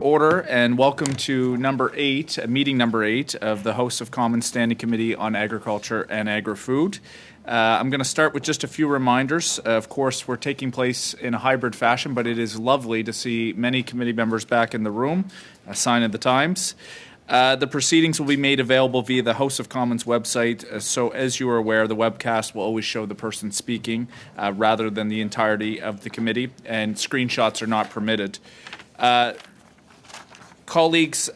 order, and welcome to meeting number 8 of the House of Commons Standing Committee on Agriculture and Agri-Food. I'm going to start with just a few reminders. Of course, we're taking place in a hybrid fashion, but it is lovely to see many committee members back in the room, a sign of the times. The proceedings will be made available via the House of Commons website. So as you are aware, the webcast will always show the person speaking rather than the entirety of the committee, and screenshots are not permitted. Colleagues,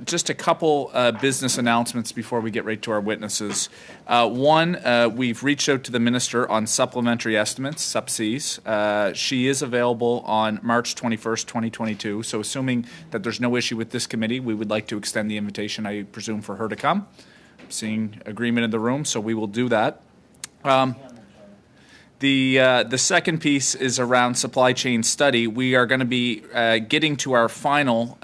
just a couple business announcements before we get right to our witnesses. One, we've reached out to the Minister on supplementary estimates, SUP-Cs. She is available on March 21st, 2022. So assuming that there's no issue with this committee, we would like to extend the invitation, I presume, for her to come. I'm seeing agreement in the room, so we will do that. The second piece is around supply chain study. We are going to be getting to our final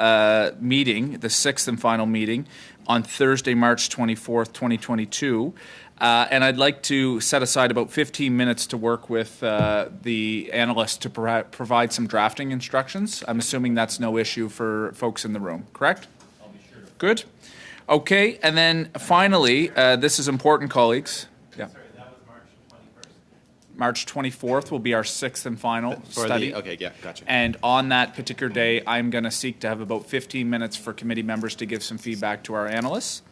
meeting, the sixth and final meeting, on Thursday, March 24th, 2022. And I'd like to set aside about 15 minutes to work with the analysts to provide some drafting instructions. I'm assuming that's no issue for folks in the room, correct? I'll be sure. Good. Okay, and then finally, this is important, colleagues. Yeah. March 24th will be our sixth and final study. Okay, yeah, gotcha. And on that particular day, I'm going to seek to have about 15 minutes for committee members to give some feedback to our analysts.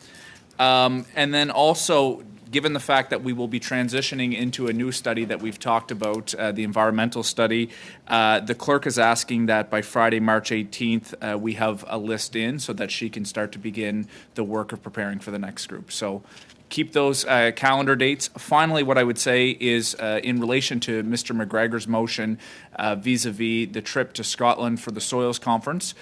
And then also, given the fact that we will be transitioning into a new study that we've talked about, the environmental study, the clerk is asking that by Friday, March 18th, we have a list in so that she can start to begin the work of preparing for the next group. So keep those calendar dates. Finally, what I would say is in relation to Mr. McGregor's motion vis-a-vis the trip to Scotland for the Soils Conference,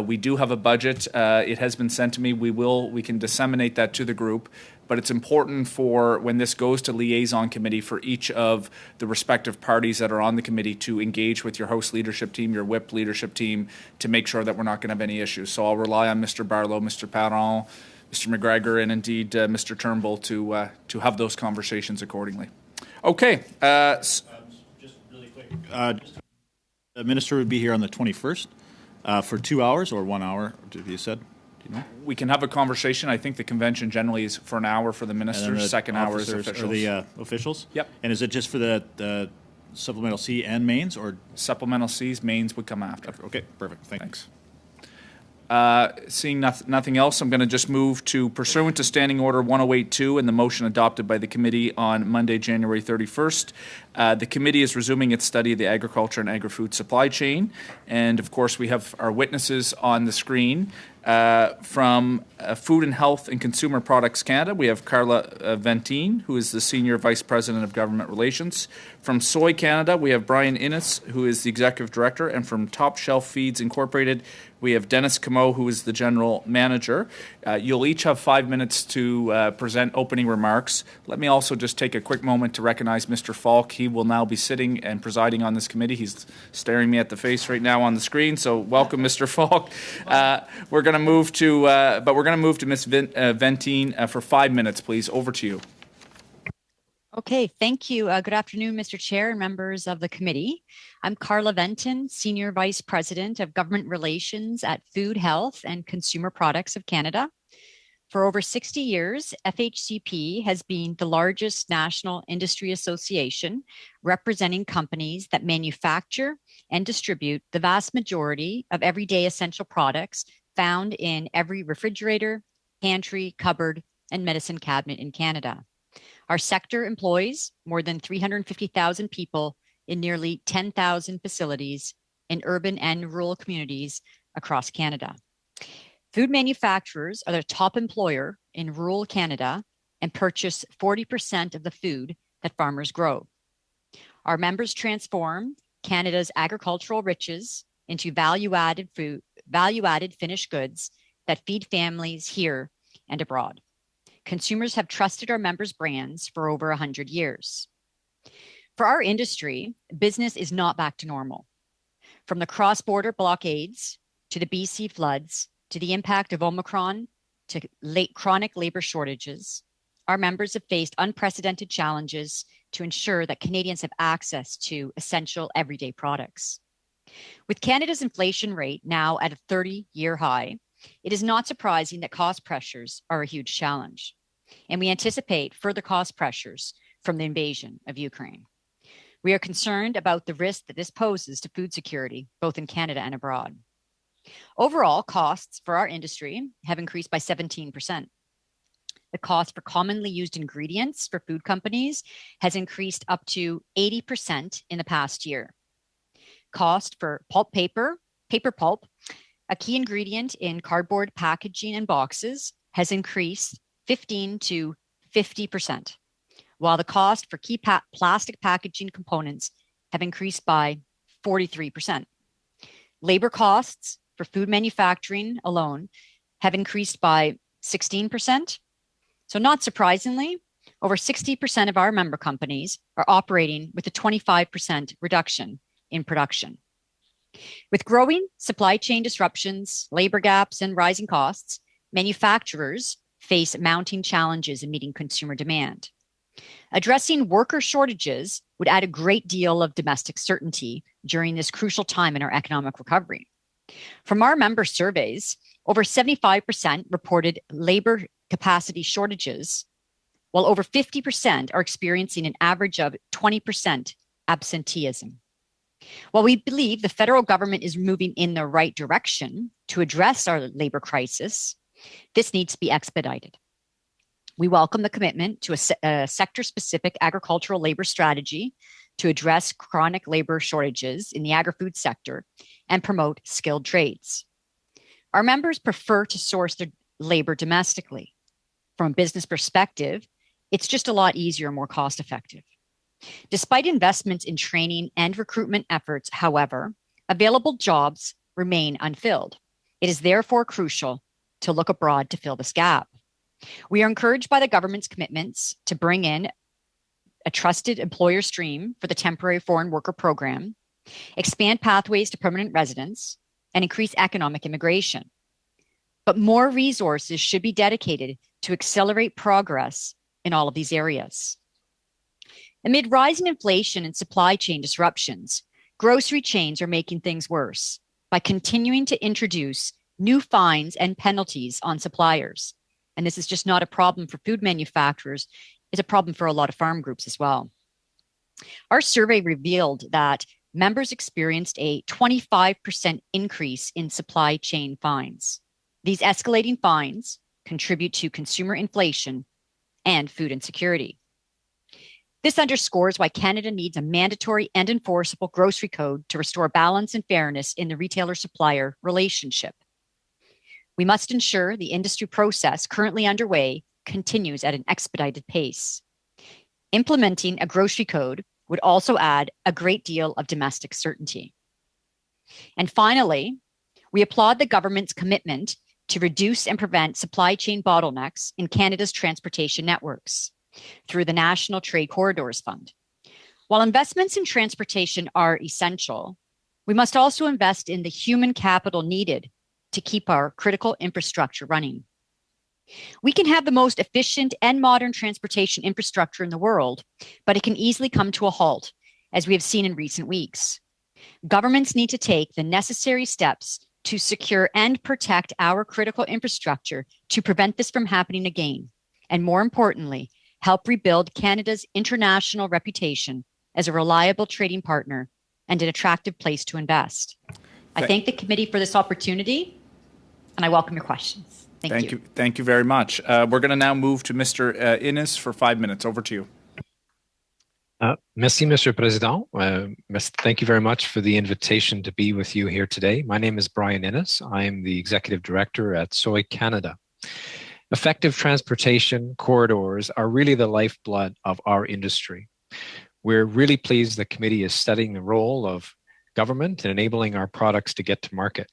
we do have a budget. It has been sent to me. We can disseminate that to the group. But it's important for when this goes to liaison committee for each of the respective parties that are on the committee to engage with your House leadership team, your whip leadership team, to make sure that we're not going to have any issues. So I'll rely on Mr. Barlow, Mr. Parent, Mr. McGregor, and indeed Mr. Turnbull to have those conversations accordingly. Okay. Just really quick. The minister would be here on the 21st for 2 hours or 1 hour, you said? Do you know? We can have a conversation. I think the convention generally is for an hour for the minister, second hour is officials. Or the officials? Yep. And is it just for the supplemental C and mains, or? Supplemental C's, mains would come after. Okay, perfect. Thanks. Seeing nothing else, I'm going to just move to pursuant to Standing Order 1082 and the motion adopted by the committee on Monday, January 31st. The committee is resuming its study of the agriculture and agri-food supply chain. And, of course, we have our witnesses on the screen. From Food and Health and Consumer Products Canada, we have Carla Ventine, who is the Senior Vice President of Government Relations. From Soy Canada, we have Brian Innes, who is the Executive Director. And from Top Shelf Feeds Incorporated, we have Dennis Camo, who is the General Manager. You'll each have 5 minutes to present opening remarks. Let me also just take a quick moment to recognize Mr. Falk. He will now be sitting and presiding on this committee. He's staring me at the face right now on the screen. So welcome, Mr. Falk. We're going to move to Ms. Ventine for 5 minutes, please. Over to you. Okay, thank you. Good afternoon, Mr. Chair and members of the committee. I'm Carla Ventine, Senior Vice President of Government Relations at Food, Health and Consumer Products of Canada. For over 60 years, FHCP has been the largest national industry association representing companies that manufacture and distribute the vast majority of everyday essential products found in every refrigerator, pantry, cupboard, and medicine cabinet in Canada. Our sector employs more than 350,000 people in nearly 10,000 facilities in urban and rural communities across Canada. Food manufacturers are the top employer in rural Canada and purchase 40% of the food that farmers grow. Our members transform Canada's agricultural riches into value-added finished goods that feed families here and abroad. Consumers have trusted our members' brands for over 100 years. For our industry, business is not back to normal. From the cross-border blockades to the BC floods to the impact of Omicron to chronic labor shortages, our members have faced unprecedented challenges to ensure that Canadians have access to essential everyday products. With Canada's inflation rate now at a 30-year high, it is not surprising that cost pressures are a huge challenge, and we anticipate further cost pressures from the invasion of Ukraine. We are concerned about the risk that this poses to food security, both in Canada and abroad. Overall, costs for our industry have increased by 17%. The cost for commonly used ingredients for food companies has increased up to 80% in the past year. Cost for pulp paper pulp, a key ingredient in cardboard packaging and boxes, has increased 15 to 50%, while the cost for key plastic packaging components have increased by 43%. Labor costs for food manufacturing alone have increased by 16%. So not surprisingly, over 60% of our member companies are operating with a 25% reduction in production. With growing supply chain disruptions, labor gaps, and rising costs, manufacturers face mounting challenges in meeting consumer demand. Addressing worker shortages would add a great deal of domestic certainty during this crucial time in our economic recovery. From our member surveys, over 75% reported labor capacity shortages, while over 50% are experiencing an average of 20% absenteeism. While we believe the federal government is moving in the right direction to address our labor crisis, this needs to be expedited. We welcome the commitment to a sector-specific agricultural labor strategy to address chronic labor shortages in the agri-food sector and promote skilled trades. Our members prefer to source their labor domestically. From a business perspective, it's just a lot easier and more cost-effective. Despite investments in training and recruitment efforts, however, available jobs remain unfilled. It is therefore crucial to look abroad to fill this gap. We are encouraged by the government's commitments to bring in a trusted employer stream for the temporary foreign worker program, expand pathways to permanent residence, and increase economic immigration. But more resources should be dedicated to accelerate progress in all of these areas. Amid rising inflation and supply chain disruptions, grocery chains are making things worse by continuing to introduce new fines and penalties on suppliers. And this is just not a problem for food manufacturers, it's a problem for a lot of farm groups as well. Our survey revealed that members experienced a 25% increase in supply chain fines. These escalating fines contribute to consumer inflation and food insecurity. This underscores why Canada needs a mandatory and enforceable grocery code to restore balance and fairness in the retailer-supplier relationship. We must ensure the industry process currently underway continues at an expedited pace. Implementing a grocery code would also add a great deal of domestic certainty. And finally, we applaud the government's commitment to reduce and prevent supply chain bottlenecks in Canada's transportation networks through the National Trade Corridors Fund. While investments in transportation are essential, we must also invest in the human capital needed to keep our critical infrastructure running. We can have the most efficient and modern transportation infrastructure in the world, but it can easily come to a halt, as we have seen in recent weeks. Governments need to take the necessary steps to secure and protect our critical infrastructure to prevent this from happening again, and more importantly, help rebuild Canada's international reputation as a reliable trading partner and an attractive place to invest. I thank the committee for this opportunity, and I welcome your questions. Thank you. Thank you very much. We're going to now move to Mr. Innes for 5 minutes. Over to you. Merci, Mr. President. Thank you very much for the invitation to be with you here today. My name is Brian Innes. I am the Executive Director at Soy Canada. Effective transportation corridors are really the lifeblood of our industry. We're really pleased the committee is studying the role of government in enabling our products to get to market.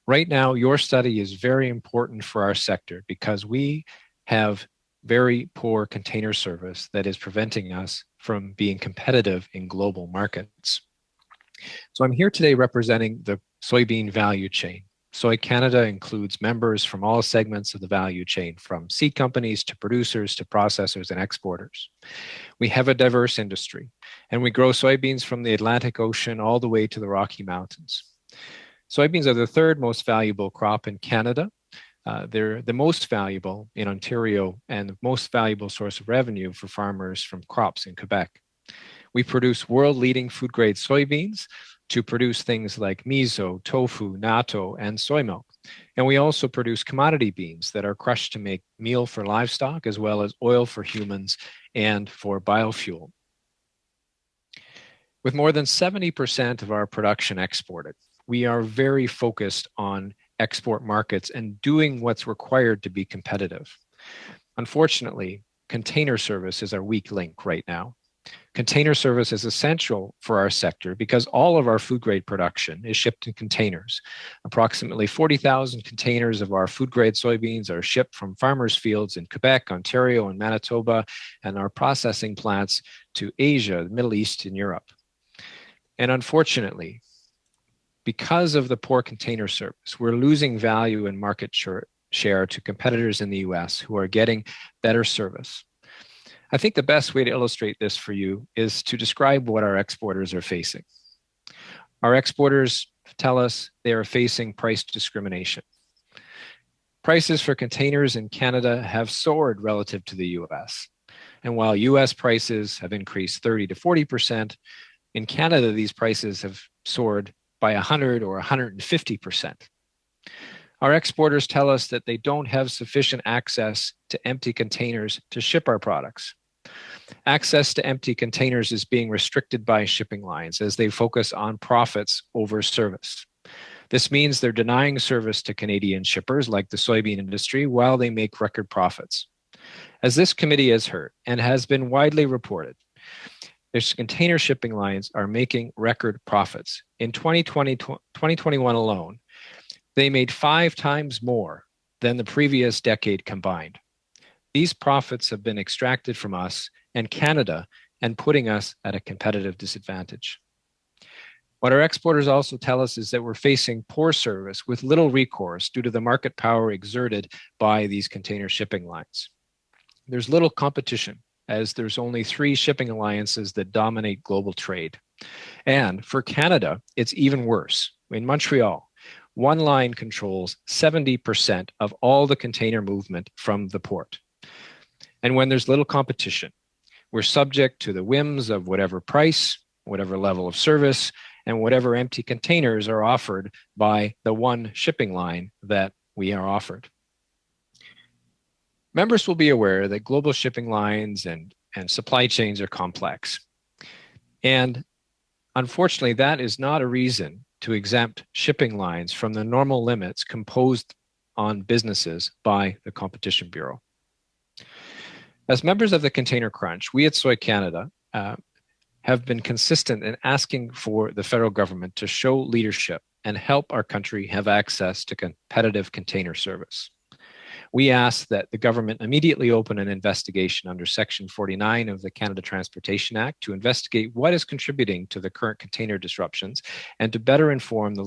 Right now, your study is very important for our sector because we have very poor container service that is preventing us from being competitive in global markets. So I'm here today representing the soybean value chain. Soy Canada includes members from all segments of the value chain, from seed companies to producers to processors and exporters. We have a diverse industry, and we grow soybeans from the Atlantic Ocean all the way to the Rocky Mountains. Soybeans are the third most valuable crop in Canada. They're the most valuable in Ontario and the most valuable source of revenue for farmers from crops in Quebec. We produce world-leading food-grade soybeans to produce things like miso, tofu, natto, and soy milk. And we also produce commodity beans that are crushed to make meal for livestock, as well as oil for humans and for biofuel. With more than 70% of our production exported, we are very focused on export markets and doing what's required to be competitive. Unfortunately, container service is our weak link right now. Container service is essential for our sector because all of our food grade production is shipped in containers. Approximately 40,000 containers of our food grade soybeans are shipped from farmers' fields in Quebec, Ontario, and Manitoba, and our processing plants to Asia, the Middle East, and Europe. And unfortunately, because of the poor container service, we're losing value and market share to competitors in the US who are getting better service. I think the best way to illustrate this for you is to describe what our exporters are facing. Our exporters tell us they are facing price discrimination. Prices for containers in Canada have soared relative to the US. And while US prices have increased 30 to 40%, in Canada, these prices have soared by 100 or 150%. Our exporters tell us that they don't have sufficient access to empty containers to ship our products. Access to empty containers is being restricted by shipping lines as they focus on profits over service. This means they're denying service to Canadian shippers like the soybean industry while they make record profits. As this committee has heard and has been widely reported, these container shipping lines are making record profits. In 2021 alone, they made 5 times more than the previous decade combined. These profits have been extracted from us and Canada and putting us at a competitive disadvantage. What our exporters also tell us is that we're facing poor service with little recourse due to the market power exerted by these container shipping lines. There's little competition as there's only 3 shipping alliances that dominate global trade. And for Canada, it's even worse. In Montreal, one line controls 70% of all the container movement from the port. And when there's little competition, we're subject to the whims of whatever price, whatever level of service, and whatever empty containers are offered by the one shipping line that we are offered. Members will be aware that global shipping lines and supply chains are complex. And unfortunately, that is not a reason to exempt shipping lines from the normal limits imposed on businesses by the Competition Bureau. As members of the Container Crunch, we at Soy Canada have been consistent in asking for the federal government to show leadership and help our country have access to competitive container service. We ask that the government immediately open an investigation under Section 49 of the Canada Transportation Act to investigate what is contributing to the current container disruptions and to better inform the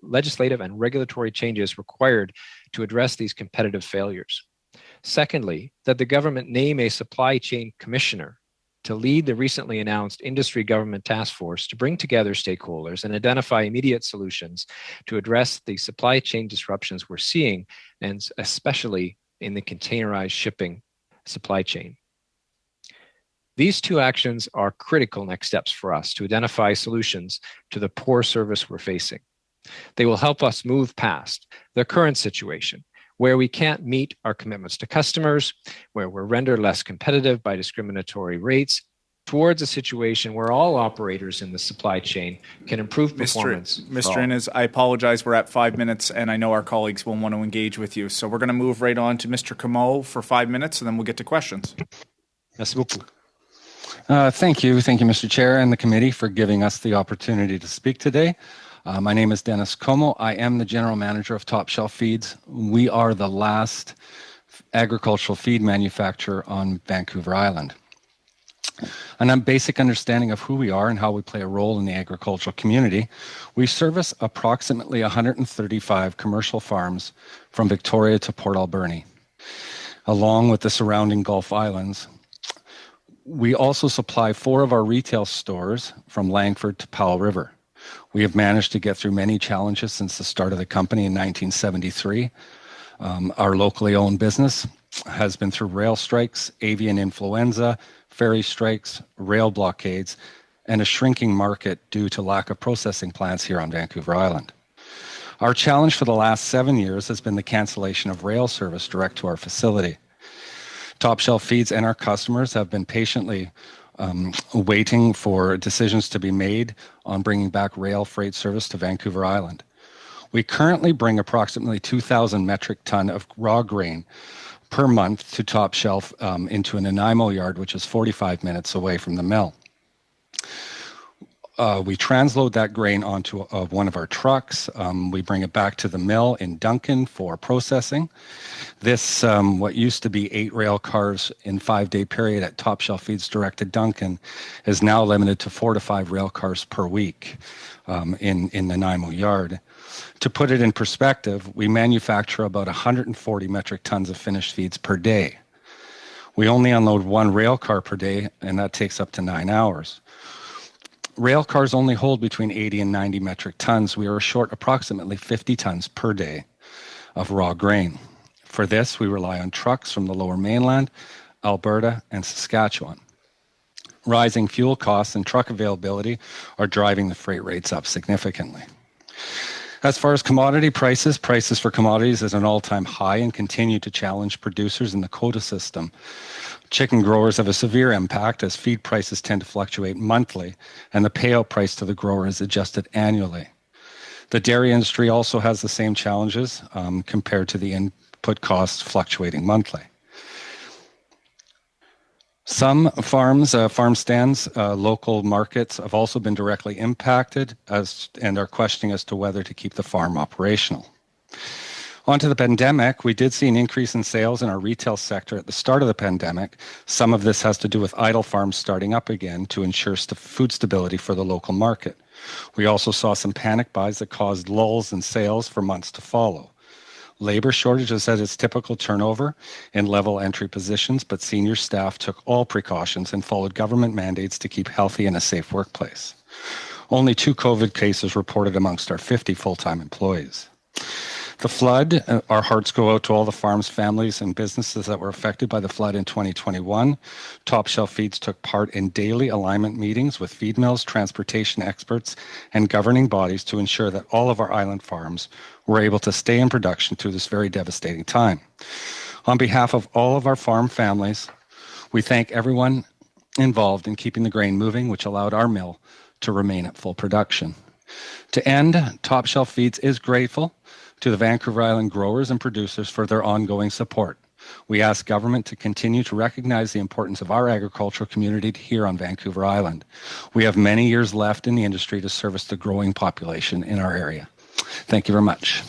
legislative and regulatory changes required to address these competitive failures. Secondly, that the government name a supply chain commissioner to lead the recently announced industry government task force to bring together stakeholders and identify immediate solutions to address the supply chain disruptions we're seeing, and especially in the containerized shipping supply chain. These 2 actions are critical next steps for us to identify solutions to the poor service we're facing. They will help us move past the current situation where we can't meet our commitments to customers, where we're rendered less competitive by discriminatory rates, towards a situation where all operators in the supply chain can improve performance. Mr. Innes, I apologize. We're at 5 minutes, and I know our colleagues will want to engage with you. So we're going to move right on to Mr. Comeau for 5 minutes, and then we'll get to questions. Merci beaucoup. Thank you, Mr. Chair, and the committee for giving us the opportunity to speak today. My name is Dennis Comeau. I am the General Manager of Top Shelf Feeds. We are the last agricultural feed manufacturer on Vancouver Island. and a basic understanding of who we are and how we play a role in the agricultural community, we service approximately 135 commercial farms from Victoria to Port Alberni, along with the surrounding Gulf Islands. We also supply 4 of our retail stores from Langford to Powell River. We have managed to get through many challenges since the start of the company in 1973. Our locally owned business has been through rail strikes, avian influenza, ferry strikes, rail blockades, and a shrinking market due to lack of processing plants here on Vancouver Island. Our challenge for the last 7 years has been the cancellation of rail service direct to our facility. Top Shelf Feeds and our customers have been patiently waiting for decisions to be made on bringing back rail freight service to Vancouver Island. We currently bring approximately 2,000 metric ton of raw grain per month to Top Shelf into a Nanaimo yard, which is 45 minutes away from the mill. We transload that grain onto one of our trucks. We bring it back to the mill in Duncan for processing. This, what used to be 8 rail cars in 5-day period at Top Shelf Feeds direct to Duncan, is now limited to 4 to 5 rail cars per week in Nanaimo yard. To put it in perspective, we manufacture about 140 metric tons of finished feeds per day. We only unload 1 rail car per day, and that takes up to 9 hours. Rail cars only hold between 80 and 90 metric tons. We are short approximately 50 tons per day of raw grain. For this, we rely on trucks from the Lower Mainland, Alberta, and Saskatchewan. Rising fuel costs and truck availability are driving the freight rates up significantly. As far as commodity prices for commodities is an all-time high and continue to challenge producers in the quota system. Chicken growers have a severe impact as feed prices tend to fluctuate monthly and the payout price to the grower is adjusted annually. The dairy industry also has the same challenges compared to the input costs fluctuating monthly. Some farms, farm stands, local markets have also been directly impacted and are questioning as to whether to keep the farm operational. On to the pandemic, we did see an increase in sales in our retail sector at the start of the pandemic. Some of this has to do with idle farms starting up again to ensure food stability for the local market. We also saw some panic buys that caused lulls in sales for months to follow. Labor shortages had its typical turnover in level entry positions, but senior staff took all precautions and followed government mandates to keep healthy and a safe workplace. Only 2 COVID cases reported amongst our 50 full-time employees. The flood, our hearts go out to all the farms, families, and businesses that were affected by the flood in 2021. Top Shelf Feeds took part in daily alignment meetings with feed mills, transportation experts, and governing bodies to ensure that all of our island farms were able to stay in production through this very devastating time. On behalf of all of our farm families, we thank everyone involved in keeping the grain moving, which allowed our mill to remain at full production. To end, Top Shelf Feeds is grateful to the Vancouver Island growers and producers for their ongoing support. We ask government to continue to recognize the importance of our agricultural community here on Vancouver Island. We have many years left in the industry to service the growing population in our area. Thank you very much.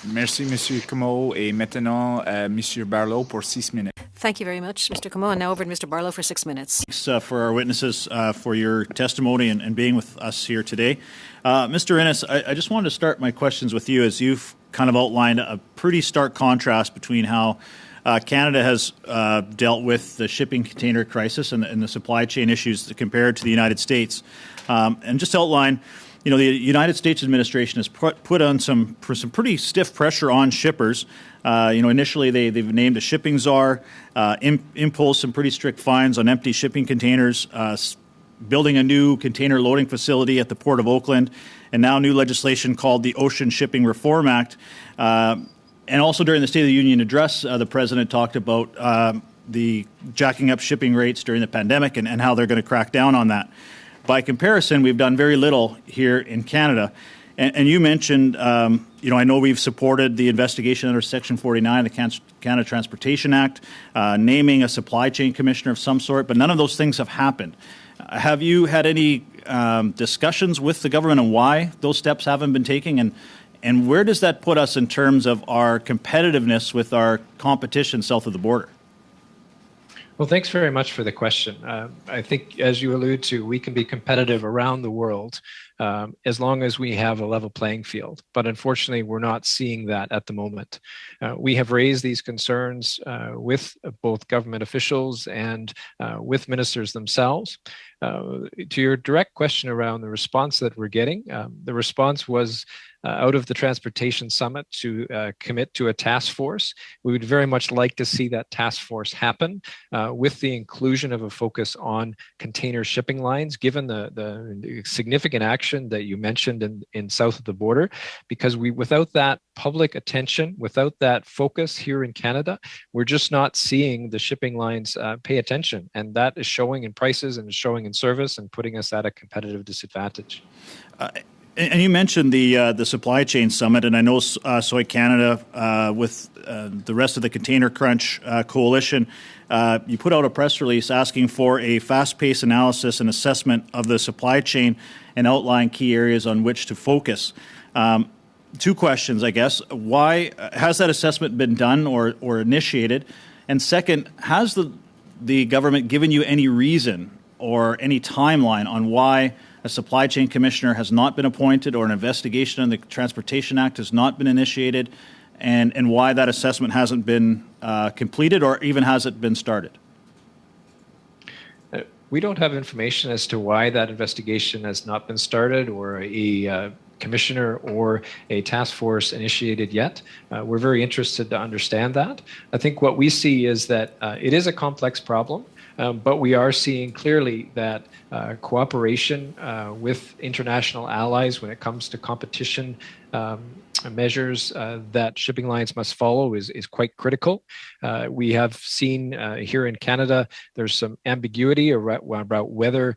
Merci, Monsieur Comeau. Et maintenant, Monsieur Barlow pour 6 minutes. Thank you very much, Mr. Comeau. And now over to Mr. Barlow for 6 minutes. Thanks for our witnesses for your testimony and being with us here today. Mr. Innes, I just wanted to start my questions with you as you've kind of outlined a pretty stark contrast between how Canada has dealt with the shipping container crisis and the supply chain issues compared to the United States. And just to outline, you know, the United States administration has put on some pretty stiff pressure on shippers. Initially they've named a shipping czar, imposed some pretty strict fines on empty shipping containers, building a new container loading facility at the Port of Oakland, and now new legislation called the Ocean Shipping Reform Act. And also during the State of the Union address, the President talked about the jacking up shipping rates during the pandemic and how they're going to crack down on that. By comparison, we've done very little here in Canada. And you mentioned, I know we've supported the investigation under Section 49 of the Canada Transportation Act, naming a supply chain commissioner of some sort, but none of those things have happened. Have you had any discussions with the government on why those steps haven't been taken? And where does that put us in terms of our competitiveness with our competition south of the border? Well, thanks very much for the question. I think, as you allude to, we can be competitive around the world as long as we have a level playing field. But unfortunately, we're not seeing that at the moment. We have raised these concerns with both government officials and with ministers themselves. To your direct question around the response that we're getting, the response was out of the Transportation Summit to commit to a task force. We would very much like to see that task force happen with the inclusion of a focus on container shipping lines, given the significant action that you mentioned in south of the border, because without that public attention, without that focus here in Canada, we're just not seeing the shipping lines pay attention. And that is showing in prices and is showing in service and putting us at a competitive disadvantage. And you mentioned the supply chain summit, and I know Soy Canada with the rest of the Container Crunch coalition, you put out a press release asking for a fast-paced analysis and assessment of the supply chain and outline key areas on which to focus. Two questions, I guess. Why has that assessment been done or initiated? And second, has the government given you any reason or any timeline on why a supply chain commissioner has not been appointed or an investigation on the Transportation Act has not been initiated, and why that assessment hasn't been completed or even hasn't been started? We don't have information as to why that investigation has not been started or a commissioner or a task force initiated yet. We're very interested to understand that. I think what we see is that it is a complex problem. But we are seeing clearly that cooperation with international allies when it comes to competition measures that shipping lines must follow is quite critical. We have seen here in Canada, there's some ambiguity about whether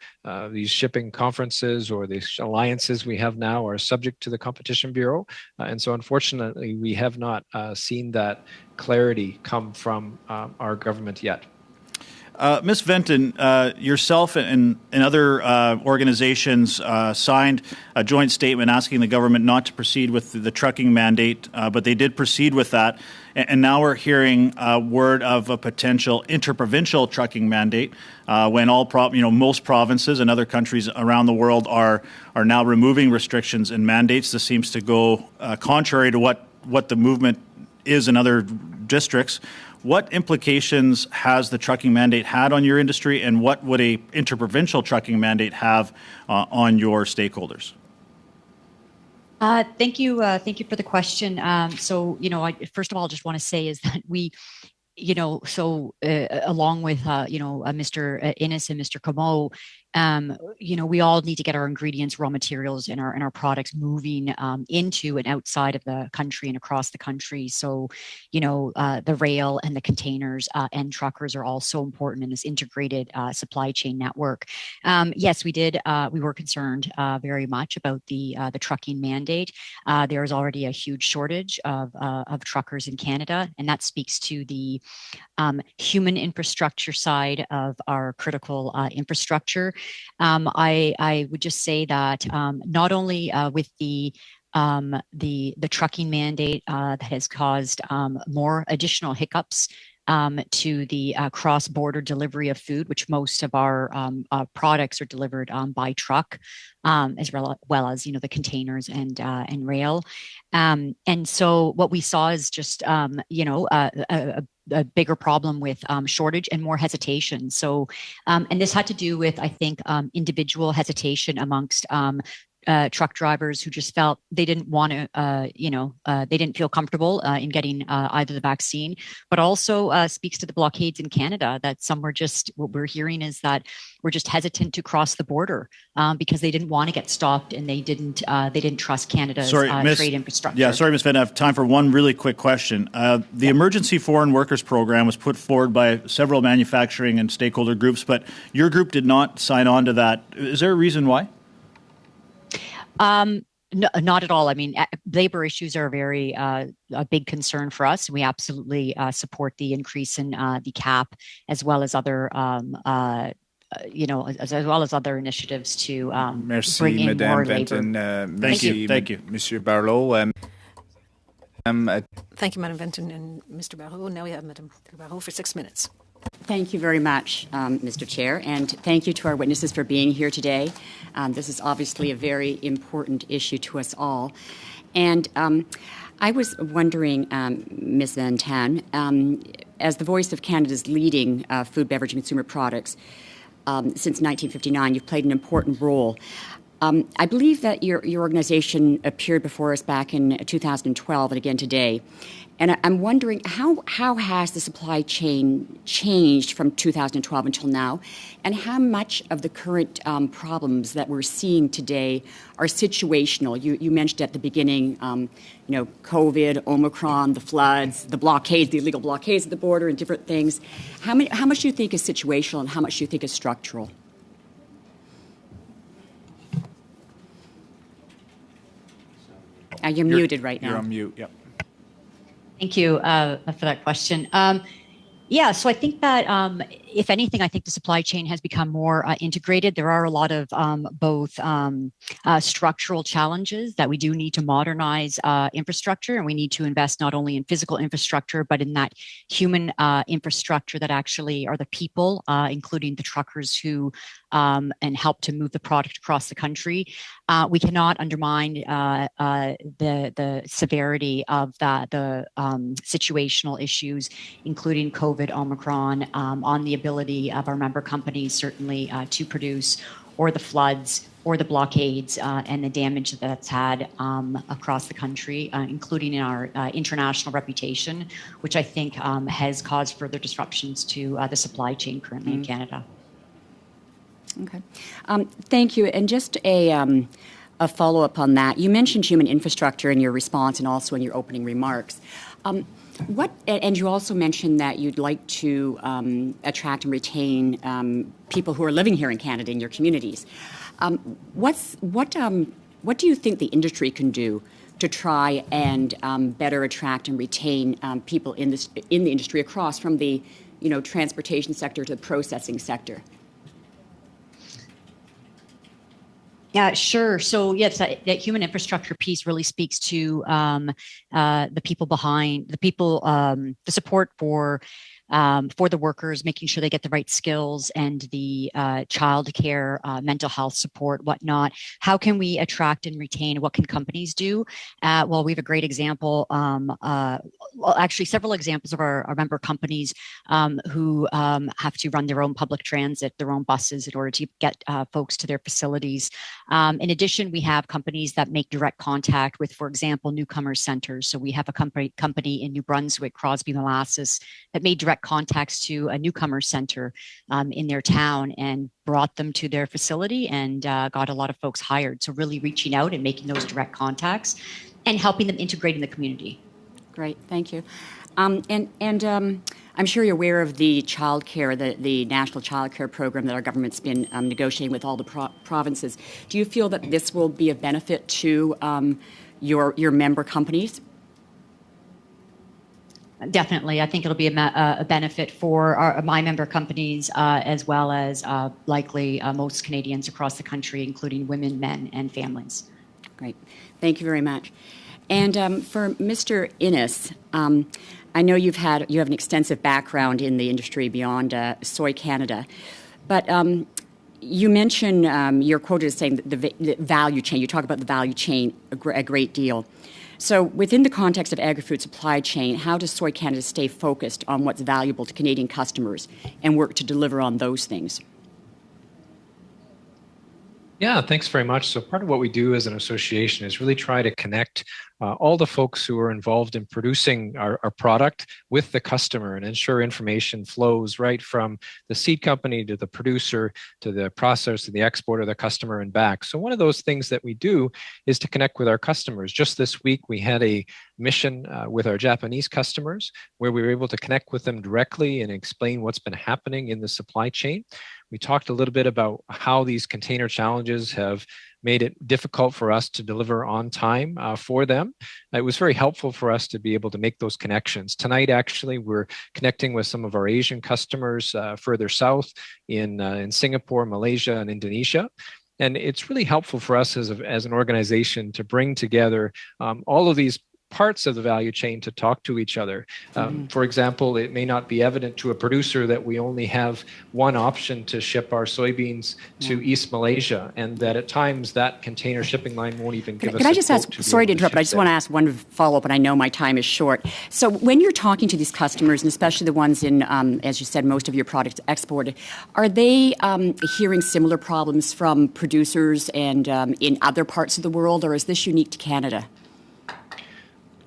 these shipping conferences or these alliances we have now are subject to the Competition Bureau. And so unfortunately, we have not seen that clarity come from our government yet. Ms. Venton, yourself and other organizations signed a joint statement asking the government not to proceed with the trucking mandate, but they did proceed with that. And now we're hearing word of a potential interprovincial trucking mandate when most provinces and other countries around the world are now removing restrictions and mandates. This seems to go contrary to what the movement is in other districts. What implications has the trucking mandate had on your industry, and what would a interprovincial trucking mandate have on your stakeholders? Thank you for the question. First of all, I just want to say is that we, along with Mr. Innes and Mr. Comeau, we all need to get our ingredients, raw materials, and our products moving into and outside of the country and across the country. So, the rail and the containers and truckers are all so important in this integrated supply chain network. Yes, we did. We were concerned very much about the trucking mandate. There is already a huge shortage of truckers in Canada, and that speaks to the human infrastructure side of our critical infrastructure. I would just say that not only with the trucking mandate that has caused more additional hiccups to the cross-border delivery of food, which most of our products are delivered by truck, as well as the containers and rail. And so what we saw is just a bigger problem with shortage and more hesitation. So, and this had to do with, I think, individual hesitation amongst truck drivers who just felt they didn't want to, they didn't feel comfortable in getting either the vaccine, but also speaks to the blockades in Canada that some were just, what we're hearing is that we're just hesitant to cross the border because they didn't want to get stopped and they didn't trust Canada's trade infrastructure. Yeah, sorry, Ms. Venn, I have time for one really quick question. The Emergency Foreign Workers Program was put forward by several manufacturing and stakeholder groups, but your group did not sign on to that. Is there a reason why? No, not at all. I mean, labor issues are a big concern for us. We absolutely support the increase in the cap, as well as other, as well as other initiatives to bring in Madame more Venton. labor. Thank you, Monsieur Barlow. Thank you, Madame Venton and Mr. Barrault. Now we have Madame Barrault for 6 minutes. Thank you very much, Mr. Chair, and thank you to our witnesses for being here today. This is obviously a very important issue to us all. And I was wondering, Ms. Van Tan, as the voice of Canada's leading food, beverage, and consumer products, since 1959, you've played an important role. I believe that your organization appeared before us back in 2012 and again today. And I'm wondering, how has the supply chain changed from 2012 until now? And how much of the current problems that we're seeing today are situational? You mentioned at the beginning, COVID, Omicron, the floods, the blockades, the illegal blockades at the border and different things. How much do you think is situational and how much do you think is structural? You're muted right now. You're on mute, yep. Thank you for that question. So I think that if anything, I think the supply chain has become more integrated. There are a lot of both structural challenges that we do need to modernize infrastructure, and we need to invest not only in physical infrastructure, but in that human infrastructure that actually are the people, including the truckers who and help to move the product across the country. We cannot undermine the severity of the situational issues, including COVID, Omicron, on the ability of our member companies certainly to produce, or the floods, or the blockades, and the damage that's had across the country, including in our international reputation, which I think has caused further disruptions to the supply chain currently in Canada. Okay. Thank you. And just a follow-up on that. You mentioned human infrastructure in your response and also in your opening remarks. And you also mentioned that you'd like to attract and retain people who are living here in Canada in your communities. What do you think the industry can do to try and better attract and retain people in the industry across from the transportation sector to the processing sector? Yeah, sure. So yes, that human infrastructure piece really speaks to the people behind the support for the workers, making sure they get the right skills and the childcare, mental health support, whatnot. How can we attract and retain? What can companies do? Well, we have a great example. Actually, several examples of our member companies who have to run their own public transit, their own buses in order to get folks to their facilities. In addition, we have companies that make direct contact with, for example, newcomer centers. So we have a company in New Brunswick, Crosby Molasses, that made direct contacts to a newcomer center in their town and brought them to their facility and got a lot of folks hired. So really reaching out and making those direct contacts and helping them integrate in the community. Great, thank you. I'm sure you're aware of the childcare, the national childcare program that our government's been negotiating with all the provinces. Do you feel that this will be a benefit to your member companies? Definitely. I think it'll be a benefit for my member companies as well as likely most Canadians across the country, including women, men, and families. Great. Thank you very much. And for Mr. Innes, I know you have an extensive background in the industry beyond Soy Canada, but you mentioned, you're quoted as saying the value chain. You talk about the value chain a great deal. So within the context of agri-food supply chain, how does Soy Canada stay focused on what's valuable to Canadian customers and work to deliver on those things? Yeah, thanks very much. So part of what we do as an association is really try to connect all the folks who are involved in producing our product with the customer and ensure information flows right from the seed company to the producer to the processor to the exporter, the customer, and back. So one of those things that we do is to connect with our customers. Just this week, we had a mission with our Japanese customers where we were able to connect with them directly and explain what's been happening in the supply chain. We talked a little bit about how these container challenges have made it difficult for us to deliver on time for them. It was very helpful for us to be able to make those connections. Tonight, actually, we're connecting with some of our Asian customers further south in Singapore, Malaysia, and Indonesia. And it's really helpful for us as an organization to bring together all of these parts of the value chain to talk to each other. For example, it may not be evident to a producer that we only have one option to ship our soybeans to East Malaysia, and that at times that container shipping line won't even give us Can I a just quote ask, to be sorry to able interrupt, but I ship just there. want to ask one follow-up, and I know my time is short. So when you're talking to these customers, and especially the ones in, as you said, most of your products exported, are they hearing similar problems from producers and in other parts of the world, or is this unique to Canada?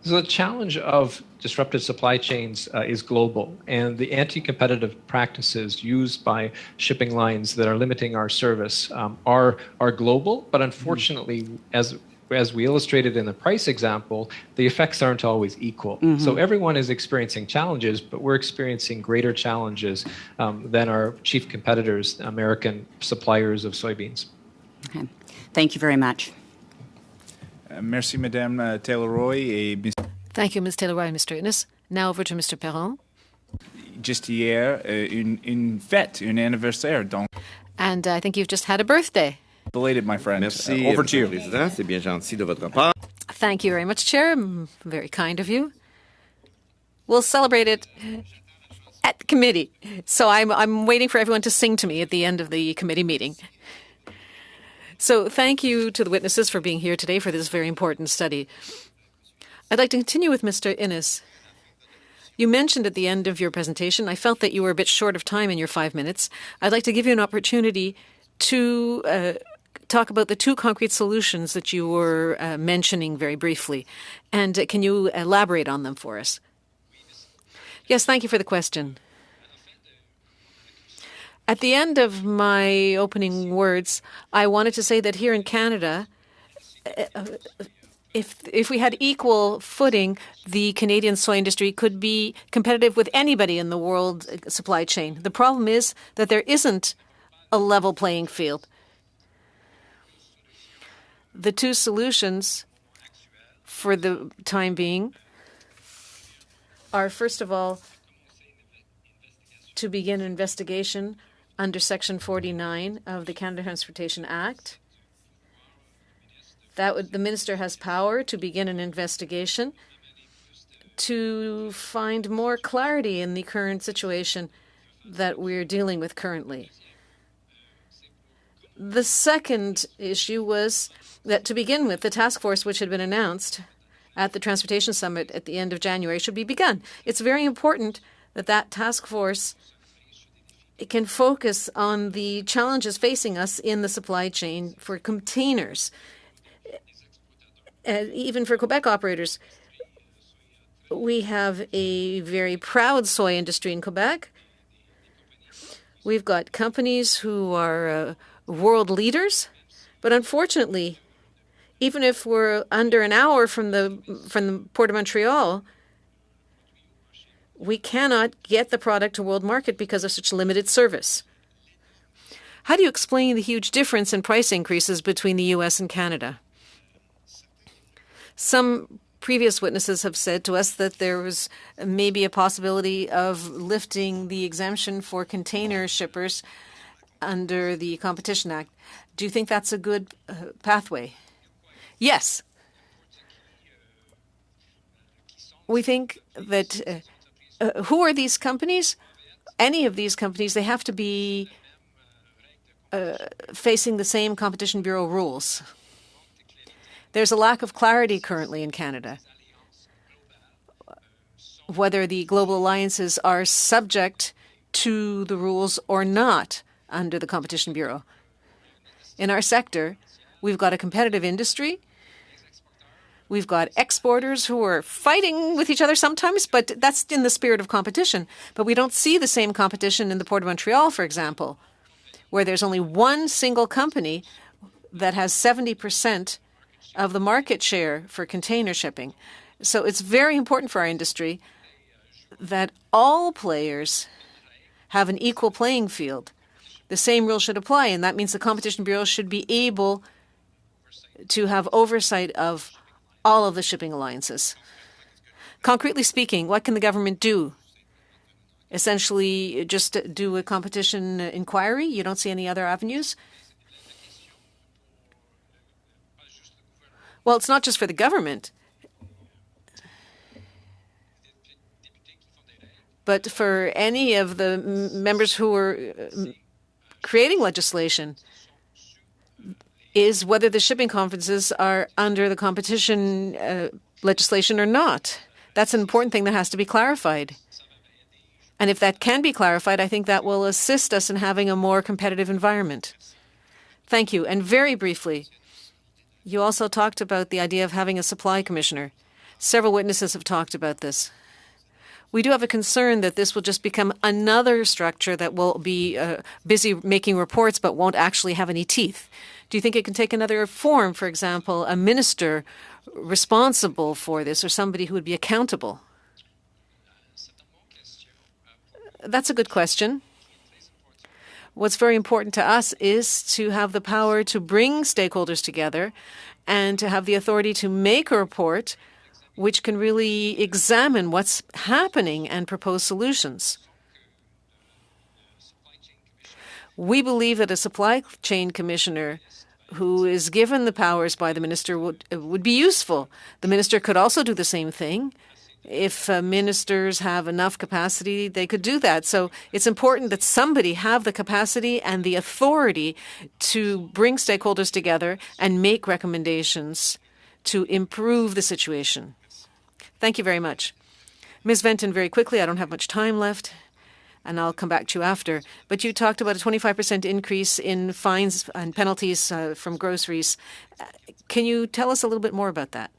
So the challenge of disrupted supply chains is global, and the anti-competitive practices used by shipping lines that are limiting our service are global. But unfortunately, as we illustrated in the price example, the effects aren't always equal. So everyone is experiencing challenges, but we're experiencing greater challenges than our chief competitors, American suppliers of soybeans. Okay. Thank you very much. Merci, Madame Taylor-Roy. Et Thank you, Ms. Taylor-Roy and Mr. Innes. Now over to Mr. Perron. juste hier, une fête, un anniversaire. Donc, And I think you've just had a birthday. belated, my friend. Merci, Over Monsieur to you. le Président. C'est bien gentil de votre part. Thank you very much, Chair. Very kind of you. We'll celebrate it at the committee. So I'm waiting for everyone to sing to me at the end of the committee meeting. So thank you to the witnesses for being here today for this very important study. I'd like to continue with Mr. Innes. You mentioned at the end of your presentation, I felt that you were a bit short of time in your 5 minutes. I'd like to give you an opportunity to talk about the two concrete solutions that you were mentioning very briefly. And can you elaborate on them for us? Yes, thank you for the question. At the end of my opening words, I wanted to say that here in Canada, if we had equal footing, the Canadian soy industry could be competitive with anybody in the world supply chain. The problem is that there isn't a level playing field. The two solutions for the time being are, first of all, to begin an investigation under Section 49 of the Canada Transportation Act. The minister has power to begin an investigation to find more clarity in the current situation that we're dealing with currently. The second issue was that, to begin with, the task force which had been announced at the Transportation Summit at the end of January should be begun. It's very important that that task force can focus on the challenges facing us in the supply chain for containers. Even for Quebec operators, we have a very proud soy industry in Quebec. We've got companies who are world leaders, but unfortunately, even if we're under an hour from the Port of Montreal, we cannot get the product to world market because of such limited service. How do you explain the huge difference in price increases between the U.S. and Canada? Some previous witnesses have said to us that there was maybe a possibility of lifting the exemption for container shippers under the Competition Act. Do you think that's a good pathway? Yes. We think that who are these companies? Any of these companies, they have to be facing the same Competition Bureau rules. There's a lack of clarity currently in Canada whether the global alliances are subject to the rules or not under the Competition Bureau. In our sector, we've got a competitive industry. We've got exporters who are fighting with each other sometimes, but that's in the spirit of competition. But we don't see the same competition in the Port of Montreal, for example, where there's only one single company that has 70% of the market share for container shipping. So it's very important for our industry that all players have an equal playing field. The same rules should apply, and that means the Competition Bureau should be able to have oversight of all of the shipping alliances. Concretely speaking, what can the government do? Essentially, just do a competition inquiry? You don't see any other avenues? Well, it's not just for the government. But for any of the members who are creating legislation, is whether the shipping conferences are under the competition legislation or not. That's an important thing that has to be clarified. And if that can be clarified, I think that will assist us in having a more competitive environment. Thank you. And very briefly, you also talked about the idea of having a supply commissioner. Several witnesses have talked about this. We do have a concern that this will just become another structure that will be busy making reports but won't actually have any teeth. Do you think it can take another form, for example, a minister responsible for this or somebody who would be accountable? That's a good question. What's very important to us is to have the power to bring stakeholders together and to have the authority to make a report which can really examine what's happening and propose solutions. We believe that a supply chain commissioner who is given the powers by the minister would be useful. The minister could also do the same thing. If ministers have enough capacity, they could do that. So it's important that somebody have the capacity and the authority to bring stakeholders together and make recommendations to improve the situation. Thank you very much. Ms. Venton, very quickly, I don't have much time left, and I'll come back to you after. But you talked about a 25% increase in fines and penalties from groceries. Can you tell us a little bit more about that?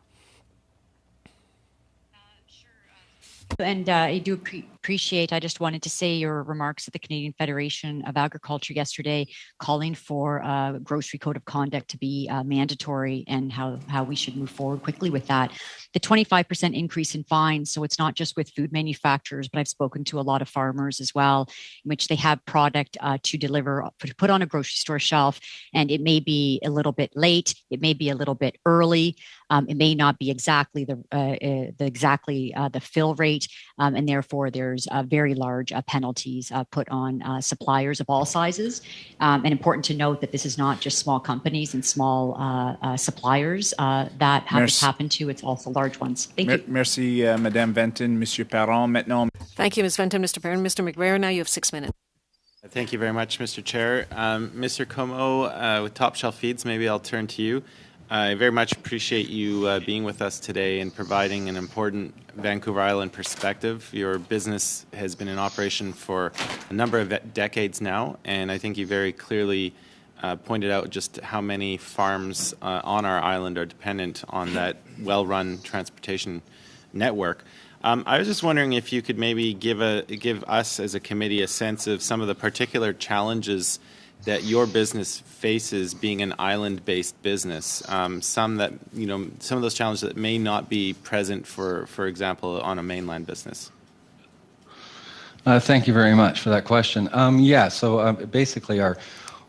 And I do appreciate, I just wanted to say your remarks at the Canadian Federation of Agriculture yesterday, calling for a grocery code of conduct to be mandatory and how we should move forward quickly with that. The 25% increase in fines, so it's not just with food manufacturers, but I've spoken to a lot of farmers as well, in which they have product to deliver, to put on a grocery store shelf, and it may be a little bit late, it may be a little bit early, it may not be exactly the fill rate, and therefore there's very large penalties put on suppliers of all sizes. And important to note that this is not just small companies and small suppliers that have this happen to. It's also large ones. Thank you. Merci, Madame Venton. Monsieur Perron, maintenant. Thank you, Ms. Venton. Mr. Perron. Mr. McBrayer, now you have 6 minutes. Thank you very much, Mr. Chair. Mr. Como, with Top Shelf Feeds, maybe I'll turn to you. I very much appreciate you being with us today and providing an important Vancouver Island perspective. Your business has been in operation for a number of decades now, and I think you very clearly pointed out just how many farms on our island are dependent on that well-run transportation network. I was just wondering if you could maybe give us as a committee a sense of some of the particular challenges that your business faces being an island-based business. Some of those challenges that may not be present, for example, on a mainland business. Thank you very much for that question. Basically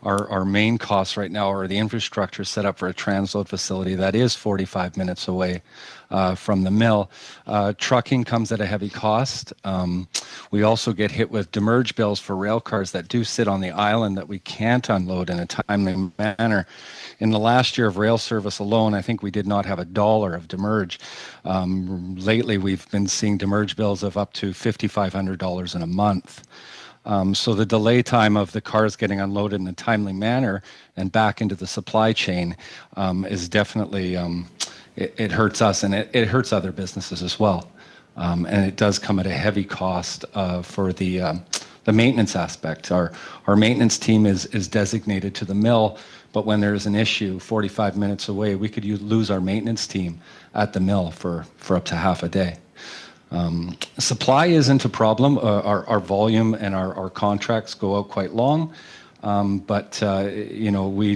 our main costs right now are the infrastructure set up for a transload facility that is 45 minutes away from the mill. Trucking comes at a heavy cost. We also get hit with demurrage bills for rail cars that do sit on the island that we can't unload in a timely manner. In the last year of rail service alone, I think we did not have $1 of demurrage. Lately, we've been seeing demurrage bills of up to $5,500 in a month. So the delay time of the cars getting unloaded in a timely manner and back into the supply chain is definitely, it hurts us, and it hurts other businesses as well. And it does come at a heavy cost for the maintenance aspect. Our maintenance team is designated to the mill, but when there's an issue 45 minutes away, we could lose our maintenance team at the mill for up to half a day. Supply isn't a problem. Our volume and our contracts go out quite long. But we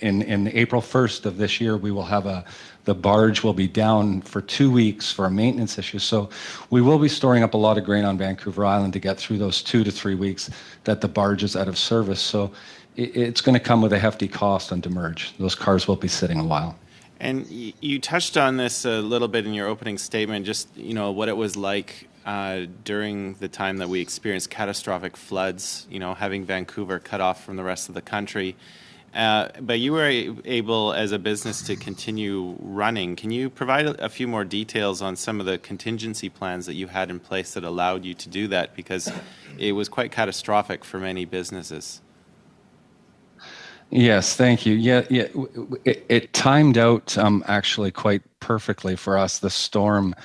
in April 1st of this year, we will have the barge will be down for 2 weeks for a maintenance issue. So we will be storing up a lot of grain on Vancouver Island to get through those 2 to 3 weeks that the barge is out of service. So it's going to come with a hefty cost on demurrage. Those cars will be sitting a while. And you touched on this a little bit in your opening statement, just what it was like during the time that we experienced catastrophic floods, having Vancouver cut off from the rest of the country. but you were able, as a business, to continue running. Can you provide a few more details on some of the contingency plans that you had in place that allowed you to do that? Because it was quite catastrophic for many businesses. Yes, thank you. Yeah, it timed out actually quite perfectly for us. The storm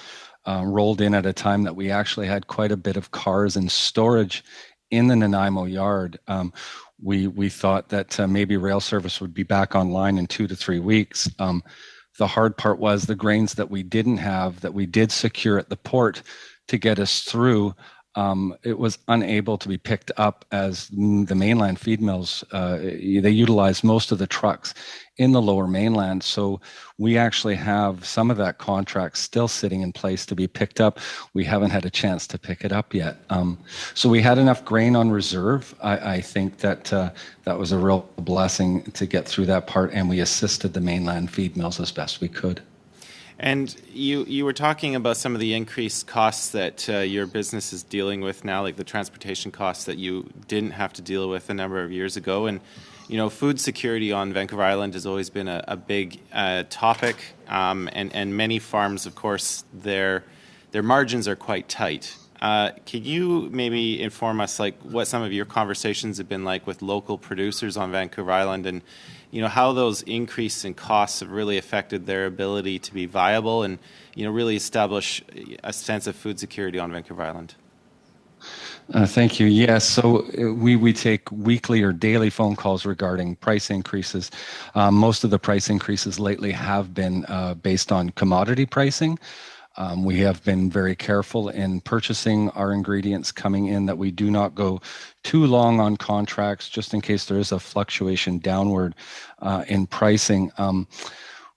rolled in at a time that we actually had quite a bit of cars in storage in the Nanaimo yard. We thought that maybe rail service would be back online in 2 to 3 weeks. The hard part was the grains that we didn't have, that we did secure at the port to get us through. It was unable to be picked up as the mainland feed mills, they utilized most of the trucks in the lower mainland. So we actually have some of that contract still sitting in place to be picked up. We haven't had a chance to pick it up yet. So we had enough grain on reserve. I think that that was a real blessing to get through that part, and we assisted the mainland feed mills as best we could. And you were talking about some of the increased costs that your business is dealing with now, like the transportation costs that you didn't have to deal with a number of years ago. And, food security on Vancouver Island has always been a big topic. And many farms, of course, their margins are quite tight. Can you maybe inform us, like, what some of your conversations have been like with local producers on Vancouver Island, and how those increases in costs have really affected their ability to be viable and, really establish a sense of food security on Vancouver Island? Thank you. Yes, so we take weekly or daily phone calls regarding price increases. Most of the price increases lately have been based on commodity pricing. We have been very careful in purchasing our ingredients coming in, that we do not go too long on contracts, just in case there is a fluctuation downward in pricing.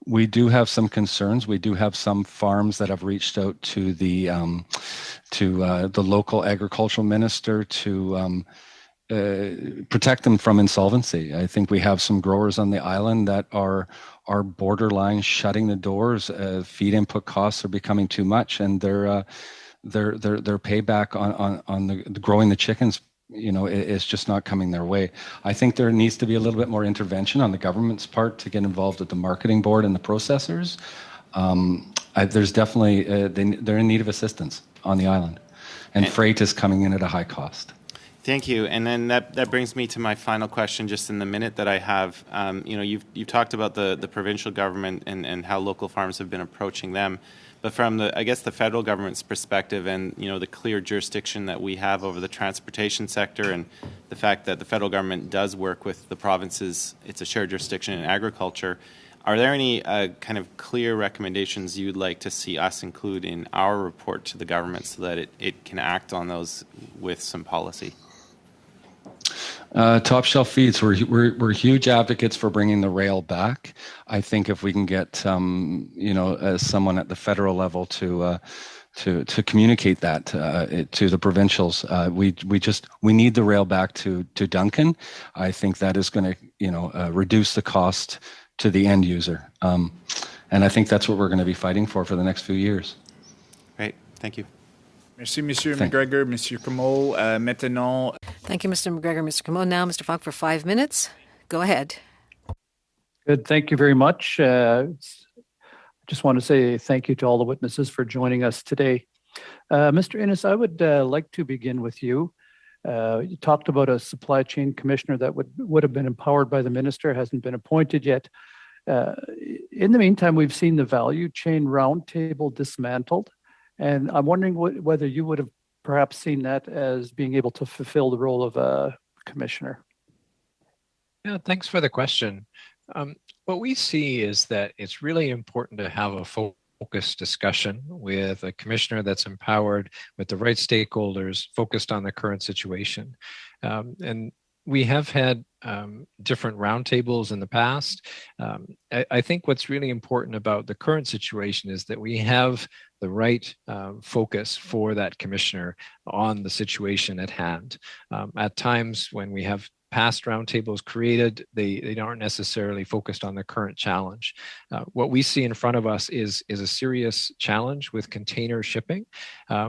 We do have some concerns. We do have some farms that have reached out to the local agricultural minister to protect them from insolvency. I think we have some growers on the island that are borderline shutting the doors. Feed input costs are becoming too much, and their payback on the growing the chickens, is just not coming their way. I think there needs to be a little bit more intervention on the government's part to get involved with the marketing board and the processors. There's definitely they're in need of assistance on the island, and freight is coming in at a high cost. Thank you. And then that brings me to my final question, just in the minute that I have. You've talked about the provincial government and how local farms have been approaching them. But from the federal government's perspective, and the clear jurisdiction that we have over the transportation sector, and the fact that the federal government does work with the provinces, it's a shared jurisdiction in agriculture. Are there any kind of clear recommendations you'd like to see us include in our report to the government so that it can act on those with some policy? Top Shelf Feeds, we're huge advocates for bringing the rail back. I think if we can get as someone at the federal level to communicate that to the provincials, we need the rail back to Duncan. I think that is going to reduce the cost to the end user, and I think that's what we're going to be fighting for the next few years. Great, thank you. Merci, Monsieur McGregor, Monsieur Comeau. Maintenant. Thank you, Mr. McGregor, Mr. Comeau. Now, Mr. Falk, for 5 minutes. Go ahead. Good. Thank you very much. I just want to say thank you to all the witnesses for joining us today. Mr. Innes, I would like to begin with you. You talked about a supply chain commissioner that would have been empowered by the minister, hasn't been appointed yet. In the meantime, we've seen the value chain roundtable dismantled. And I'm wondering whether you would have perhaps seen that as being able to fulfill the role of a commissioner. Yeah, thanks for the question. What we see is that it's really important to have a focused discussion with a commissioner that's empowered, with the right stakeholders, focused on the current situation. And we have had different roundtables in the past. I think what's really important about the current situation is that we have the right focus for that commissioner on the situation at hand. At times when we have past roundtables created, they aren't necessarily focused on the current challenge. What we see in front of us is a serious challenge with container shipping.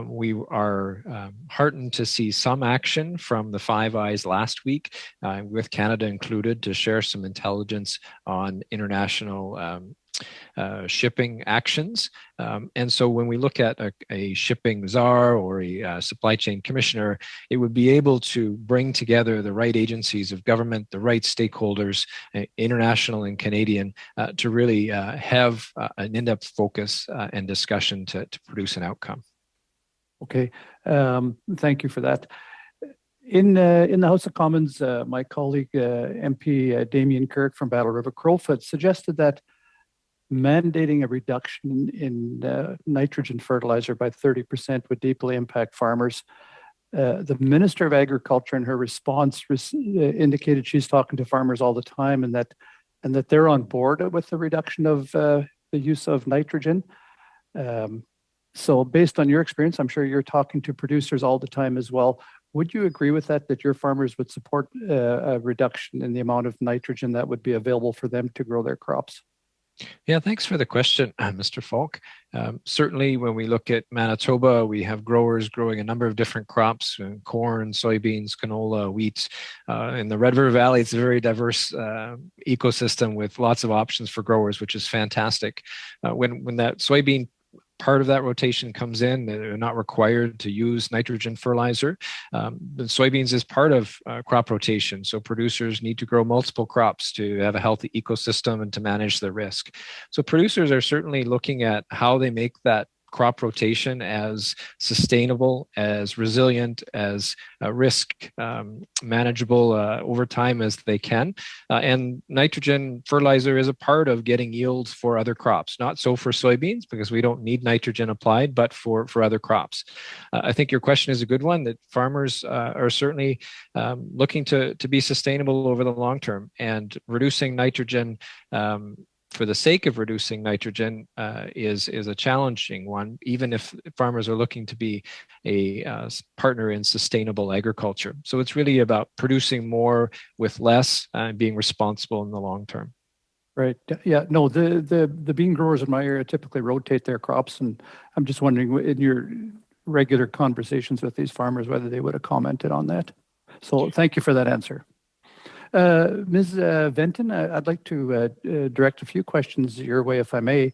We are heartened to see some action from the Five Eyes last week, with Canada included, to share some intelligence on international shipping actions. And so when we look at a shipping czar or a supply chain commissioner, it would be able to bring together the right agencies of government, the right stakeholders, international and Canadian, to really have an in-depth focus and discussion to produce an outcome. Okay, thank you for that. In the House of Commons, my colleague MP Damien Kirk from Battle River Crowfoot suggested that mandating a reduction in nitrogen fertilizer by 30% would deeply impact farmers. The Minister of Agriculture, in her response, indicated she's talking to farmers all the time, and that they're on board with the reduction of the use of nitrogen. So, based on your experience, I'm sure you're talking to producers all the time as well. Would you agree with that your farmers would support a reduction in the amount of nitrogen that would be available for them to grow their crops? Yeah, thanks for the question, Mr. Falk. Certainly, when we look at Manitoba, we have growers growing a number of different crops: corn, soybeans, canola, wheat. In the Red River Valley, it's a very diverse ecosystem with lots of options for growers, which is fantastic. When that soybean part of that rotation comes in, they're not required to use nitrogen fertilizer. The soybeans is part of crop rotation, so producers need to grow multiple crops to have a healthy ecosystem and to manage the risk. So producers are certainly looking at how they make that crop rotation as sustainable, as resilient, as risk manageable over time as they can. And nitrogen fertilizer is a part of getting yields for other crops. Not so for soybeans, because we don't need nitrogen applied, but for other crops. I think your question is a good one, that farmers are certainly looking to be sustainable over the long term, and reducing nitrogen for the sake of reducing nitrogen is a challenging one, even if farmers are looking to be a partner in sustainable agriculture. So it's really about producing more with less and being responsible in the long term. Right. Yeah. No, the bean growers in my area typically rotate their crops, and I'm just wondering, in your regular conversations with these farmers, whether they would have commented on that. So thank you for that answer. Ms. Venton, I'd like to direct a few questions your way, if I may.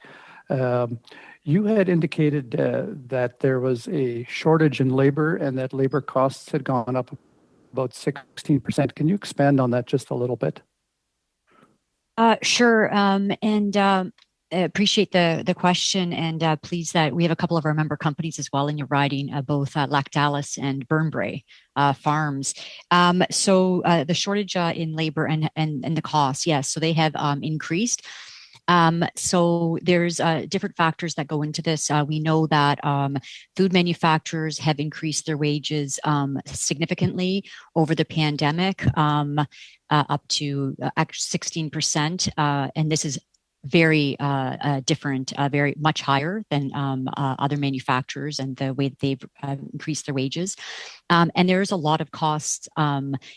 You had indicated that there was a shortage in labor and that labor costs had gone up about 16%. Can you expand on that just a little bit? Sure. Appreciate the question, and pleased that we have a couple of our member companies as well in your riding, both Lactalis and Burnbrae farms. So the shortage in labor and the costs, yes, so they have increased. So there's different factors that go into this. We know that food manufacturers have increased their wages significantly over the pandemic, up to 16%, and this is very different, very much higher than other manufacturers and the way that they've increased their wages. And there's a lot of costs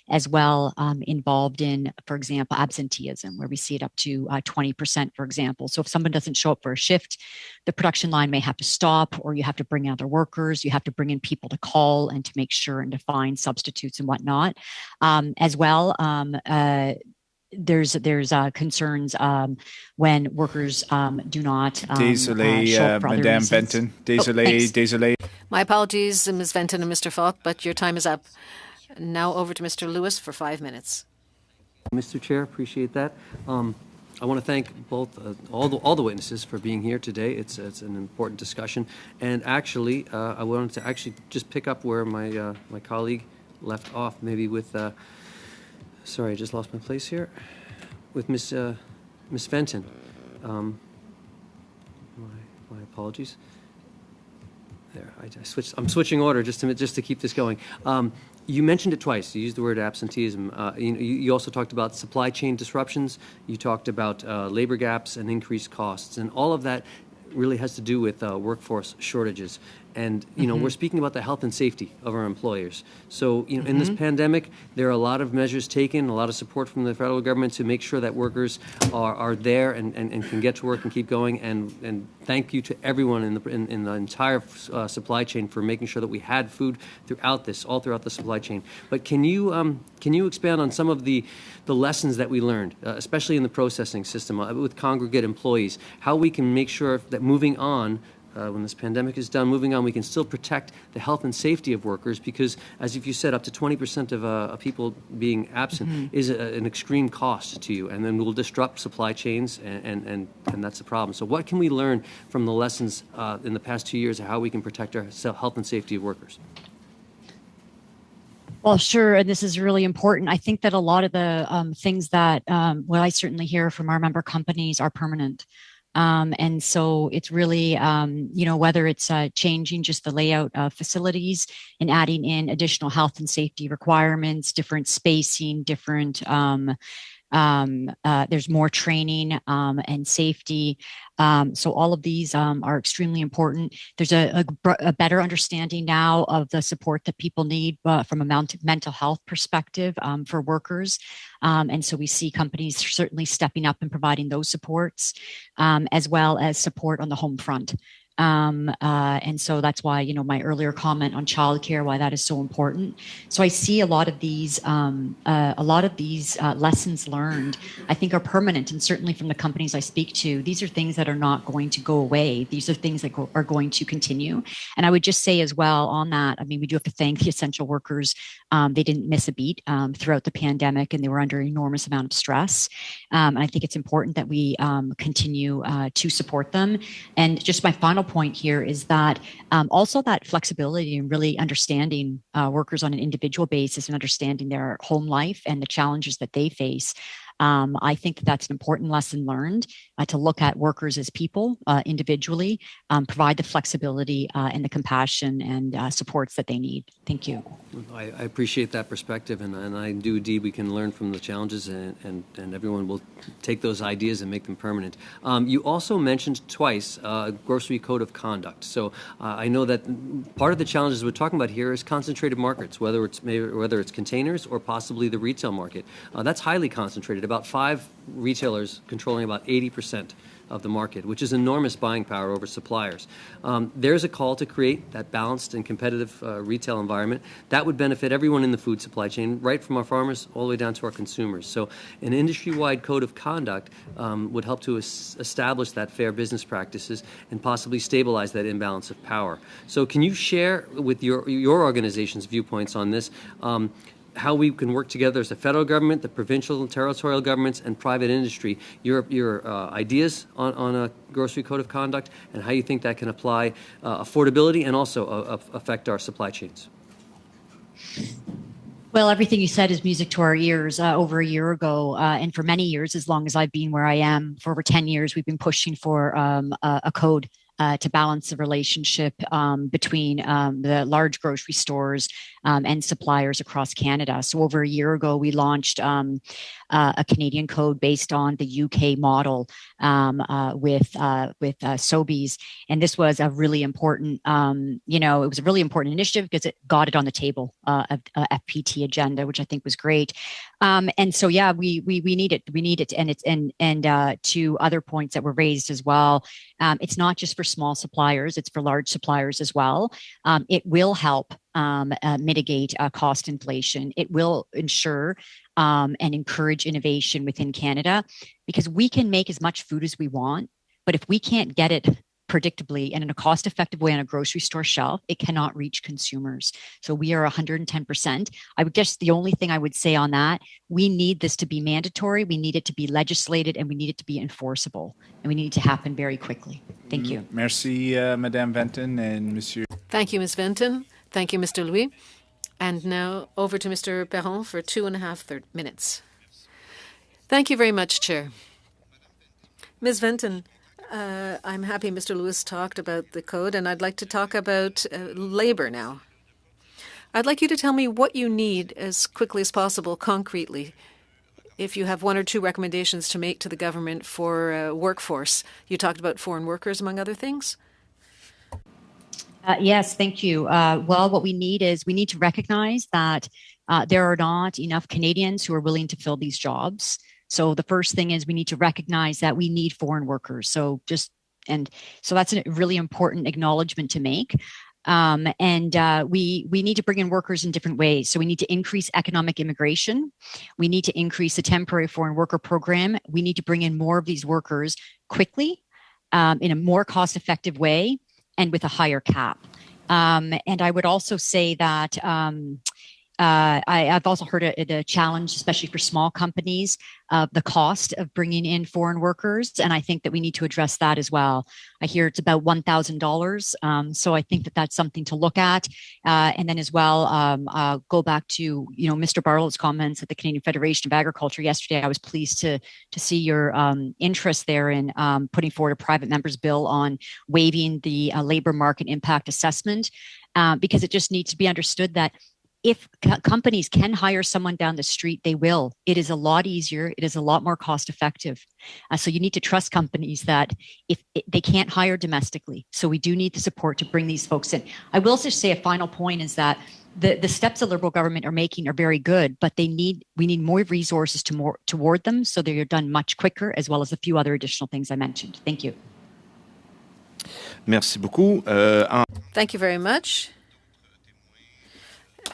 as well involved in, for example, absenteeism, where we see it up to 20%, for example. So if someone doesn't show up for a shift, the production line may have to stop, or you have to bring in other workers. You have to bring in people to call and to make sure and to find substitutes and whatnot. As well, there's concerns when workers do not show up for other Madame reasons. Venton. Désolé. My apologies, Ms. Venton and Mr. Falk, but your time is up. Now over to Mr. Lewis for 5 minutes. Mr. Chair, appreciate that. I want to thank both all the witnesses for being here today. It's an important discussion, and actually, I wanted to actually just pick up where my my colleague left off, maybe with. Sorry, I just lost my place here. With Miss Venton. My apologies. There, I'm switching order just to keep this going. You mentioned it twice. You used the word absenteeism. You also talked about supply chain disruptions. You talked about labor gaps and increased costs, and all of that really has to do with workforce shortages. And, we're speaking about the health and safety of our employers. So, in this pandemic, there are a lot of measures taken, a lot of support from the federal government to make sure that workers are there and can get to work and keep going. And thank you to everyone in the entire supply chain for making sure that we had food all throughout the supply chain. But can you expand on some of the lessons that we learned, especially in the processing system with congregate employees, how we can make sure that moving on, when this pandemic is done, moving on, we can still protect the health and safety of workers because, as if you said, up to 20% of people being absent is an extreme cost to you, and then will disrupt supply chains, and that's the problem. So what can we learn from the lessons in the past 2 years of how we can protect our health and safety of workers? Well, sure. And this is really important. I think that a lot of the things that I certainly hear from our member companies are permanent. And so it's really, whether it's changing just the layout of facilities and adding in additional health and safety requirements, different spacing, different there's more training and safety. So all of these are extremely important. There's a better understanding now of the support that people need from a mental health perspective for workers. And so we see companies certainly stepping up and providing those supports, as well as support on the home front. And so that's why, my earlier comment on childcare, why that is so important. So I see a lot of these lessons learned, I think, are permanent, and certainly from the companies I speak to, these are things that are not going to go away. These are things that are going to continue. And I would just say as well on that, I mean, we do have to thank the essential workers. They didn't miss a beat throughout the pandemic, and they were under an enormous amount of stress. And I think it's important that we continue to support them. And just my final point here is that also that flexibility and really understanding workers on an individual basis and understanding their home life and the challenges that they face. I think that's an important lesson learned, to look at workers as people individually, provide the flexibility and the compassion and supports that they need. Thank you. I appreciate that perspective, and I do indeed we can learn from the challenges, and everyone will take those ideas and make them permanent. You also mentioned twice grocery code of conduct. So I know that part of the challenges we're talking about here is concentrated markets, whether it's containers or possibly the retail market. That's highly concentrated. About 5 retailers controlling about 80% of the market, which is enormous buying power over suppliers. There's a call to create that balanced and competitive retail environment that would benefit everyone in the food supply chain, right from our farmers all the way down to our consumers. So an industry-wide code of conduct would help to establish that fair business practices and possibly stabilize that imbalance of power. So can you share with your organization's viewpoints on this? How we can work together as the federal government, the provincial and territorial governments, and private industry, your ideas on a grocery code of conduct, and how you think that can apply affordability and also affect our supply chains. Well, everything you said is music to our ears. Over a year ago, and for many years, as long as I've been where I am, for over 10 years, we've been pushing for a code to balance the relationship between the large grocery stores and suppliers across Canada. So over a year ago, we launched a Canadian code based on the UK model with Sobeys. And this was a really important, it was a really important initiative because it got it on the table of FPT agenda, which I think was great. And so, yeah, we need it. We need it. And it's and to other points that were raised as well. It's not just for small suppliers; it's for large suppliers as well. It will help mitigate cost inflation. It will ensure and encourage innovation within Canada, because we can make as much food as we want, but if we can't get it predictably and in a cost-effective way on a grocery store shelf, it cannot reach consumers. So we are 110%. I would guess the only thing I would say on that, we need this to be mandatory, we need it to be legislated, and we need it to be enforceable. And we need it to happen very quickly. Thank you. Merci, Madame Venton and Monsieur. Thank you, Ms. Venton. Thank you, Mr. Louis. And now over to Mr. Perron for 2.5 minutes. Thank you very much, Chair. Ms. Venton, I'm happy Mr. Lewis talked about the code, and I'd like to talk about labor now. I'd like you to tell me what you need as quickly as possible, concretely, if you have 1 or 2 recommendations to make to the government for workforce. You talked about foreign workers, among other things. Yes, thank you. Well, what we need to recognize that there are not enough Canadians who are willing to fill these jobs. So the first thing is we need to recognize that we need foreign workers. So that's a really important acknowledgement to make. We need to bring in workers in different ways. So we need to increase economic immigration. We need to increase the temporary foreign worker program. We need to bring in more of these workers quickly, in a more cost-effective way, and with a higher cap. And I would also say that I've also heard a challenge, especially for small companies, of the cost of bringing in foreign workers. And I think that we need to address that as well. I hear it's about $1,000. So I think that that's something to look at. And then as well, go back to, Mr. Barlow's comments at the Canadian Federation of Agriculture yesterday. I was pleased to see your interest there in putting forward a private member's bill on waiving the labor market impact assessment, because it just needs to be understood that if companies can hire someone down the street, they will. It is a lot easier. It is a lot more cost effective. So you need to trust companies that if they can't hire domestically. So we do need the support to bring these folks in. I will just say a final point is that the steps the Liberal government are making are very good, but we need more resources toward them so they're done much quicker, as well as a few other additional things I mentioned. Thank you. Merci beaucoup. Thank you very much.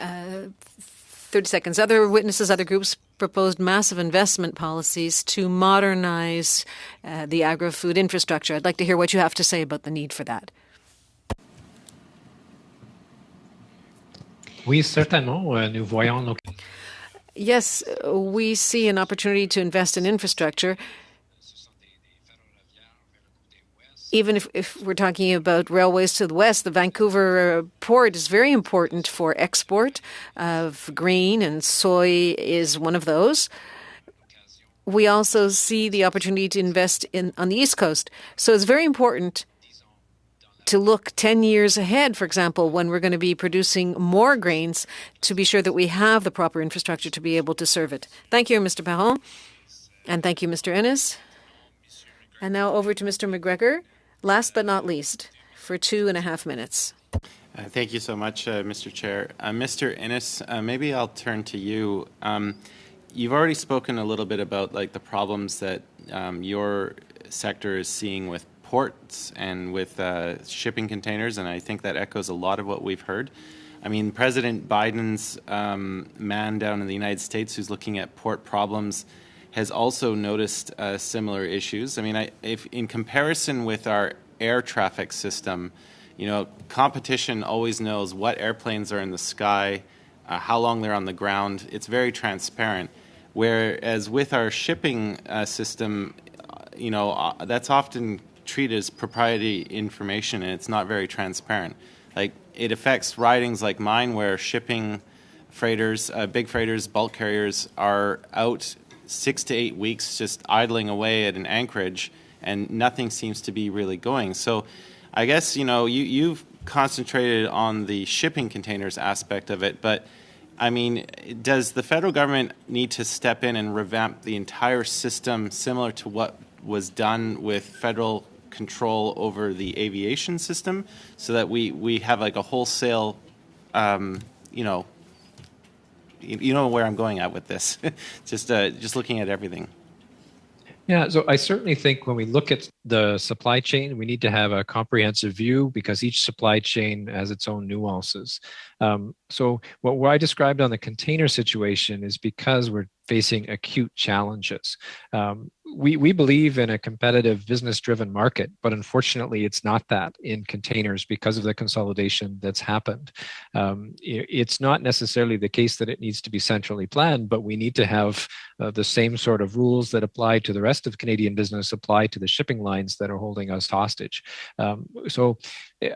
30 seconds. Other witnesses, other groups proposed massive investment policies to modernize the agri-food infrastructure. I'd like to hear what you have to say about the need for that. Oui, certainement. Nous voyons nos... Yes, we see an opportunity to invest in infrastructure. Even if we're talking about railways to the west, the Vancouver port is very important for export of grain, and soy is one of those. We also see the opportunity to invest on the East Coast. So it's very important to look 10 years ahead, for example, when we're going to be producing more grains, to be sure that we have the proper infrastructure to be able to serve it. Thank you, Mr. Perron. And thank you, Mr. Ennis. And now over to Mr. McGregor. Last but not least, for 2.5 minutes. Thank you so much, Mr. Chair. Mr. Innes, maybe I'll turn to you. You've already spoken a little bit about the problems that your sector is seeing with ports and with shipping containers, and I think that echoes a lot of what we've heard. I mean, President Biden's man down in the United States who's looking at port problems has also noticed similar issues. I mean, if in comparison with our air traffic system, competition always knows what airplanes are in the sky, how long they're on the ground. It's very transparent. Whereas with our shipping system, that's often treated as proprietary information, and it's not very transparent. It affects ridings like mine, where shipping freighters, big freighters, bulk carriers are out 6 to 8 weeks just idling away at an anchorage, and nothing seems to be really going. So I guess, you've concentrated on the shipping containers aspect of it, but I mean, does the federal government need to step in and revamp the entire system similar to what was done with federal control over the aviation system, so that we have a wholesale, you know where I'm going at with this, just looking at everything. Yeah, so I certainly think when we look at the supply chain, we need to have a comprehensive view, because each supply chain has its own nuances. So what I described on the container situation is because we're facing acute challenges. We believe in a competitive, business-driven market, but unfortunately it's not that in containers because of the consolidation that's happened. It's not necessarily the case that it needs to be centrally planned, but we need to have the same sort of rules that apply to the rest of Canadian business apply to the shipping lines that are holding us hostage. So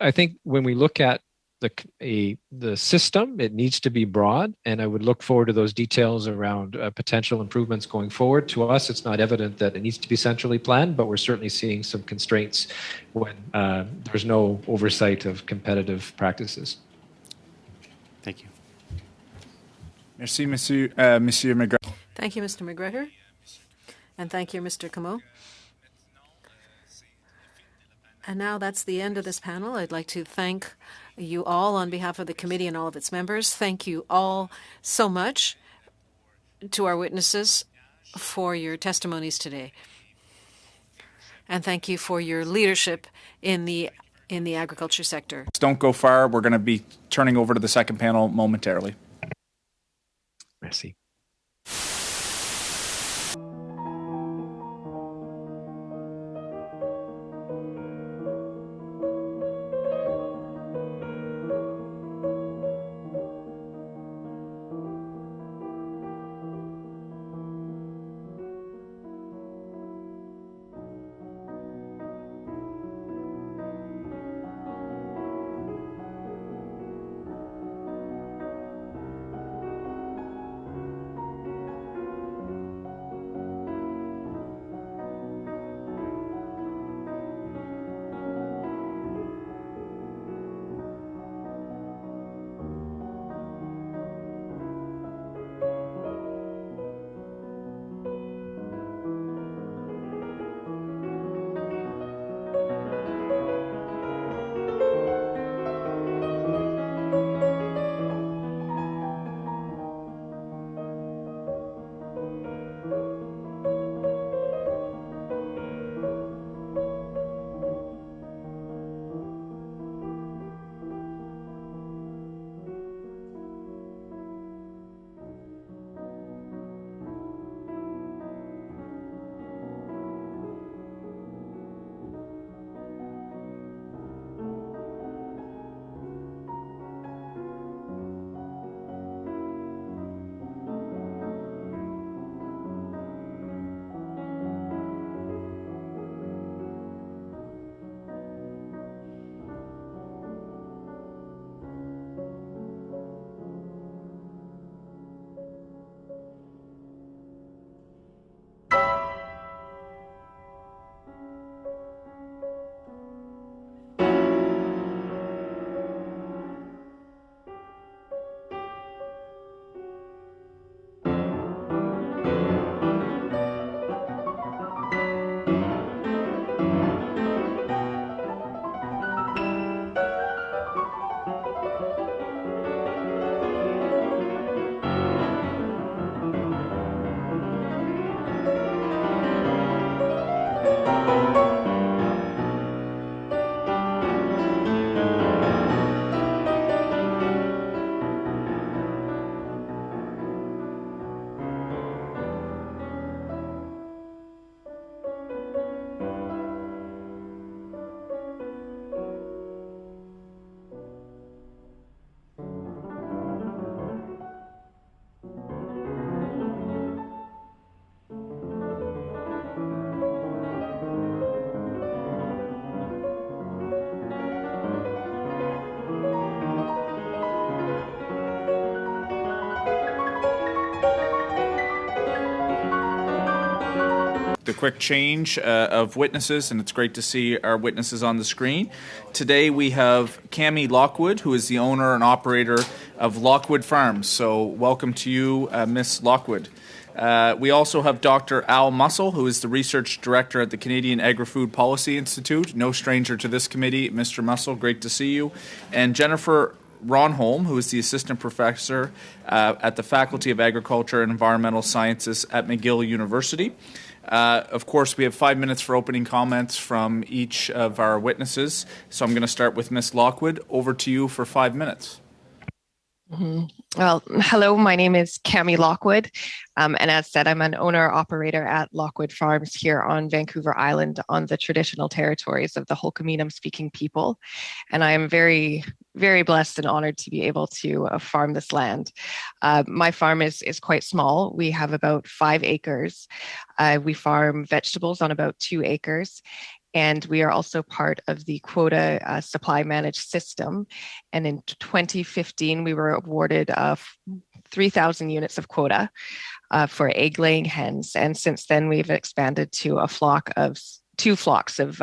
I think when we look at the system, it needs to be broad, and I would look forward to those details around potential improvements going forward. To us, it's not evident that it needs to be centrally planned, but we're certainly seeing some constraints when there's no oversight of competitive practices. Thank you. Merci, Monsieur McGregor. Thank you, Mr. McGregor. And thank you, Mr. Comeau. And now that's the end of this panel. I'd like to thank you all on behalf of the committee and all of its members. Thank you all so much to our witnesses for your testimonies today. And thank you for your leadership in the agriculture sector. Don't go far. We're going to be turning over to the second panel momentarily. Merci. The quick change of witnesses, and it's great to see our witnesses on the screen. Today we have Cami Lockwood, who is the owner and operator of Lockwood Farms. So welcome to you, Miss Lockwood. We also have Dr. Al Mussel, who is the research director at the Canadian Agri-Food Policy Institute. No stranger to this committee. Mr. Mussel, great to see you. And Jennifer Ronholm, who is the assistant professor at the Faculty of Agriculture and Environmental Sciences at McGill University. Of course, we have 5 minutes for opening comments from each of our witnesses. So I'm going to start with Ms. Lockwood. Over to you for 5 minutes. Mm-hmm. Well, hello, my name is Cami Lockwood. And as said, I'm an owner-operator at Lockwood Farms here on Vancouver Island on the traditional territories of the Hul'qumi'num-speaking people. And I am very, very blessed and honored to be able to farm this land. My farm is quite small. We have about 5 acres. We farm vegetables on about 2 acres. And we are also part of the quota supply managed system. And in 2015, we were awarded 3,000 units of quota for egg laying hens. And since then, we've expanded to 2 flocks of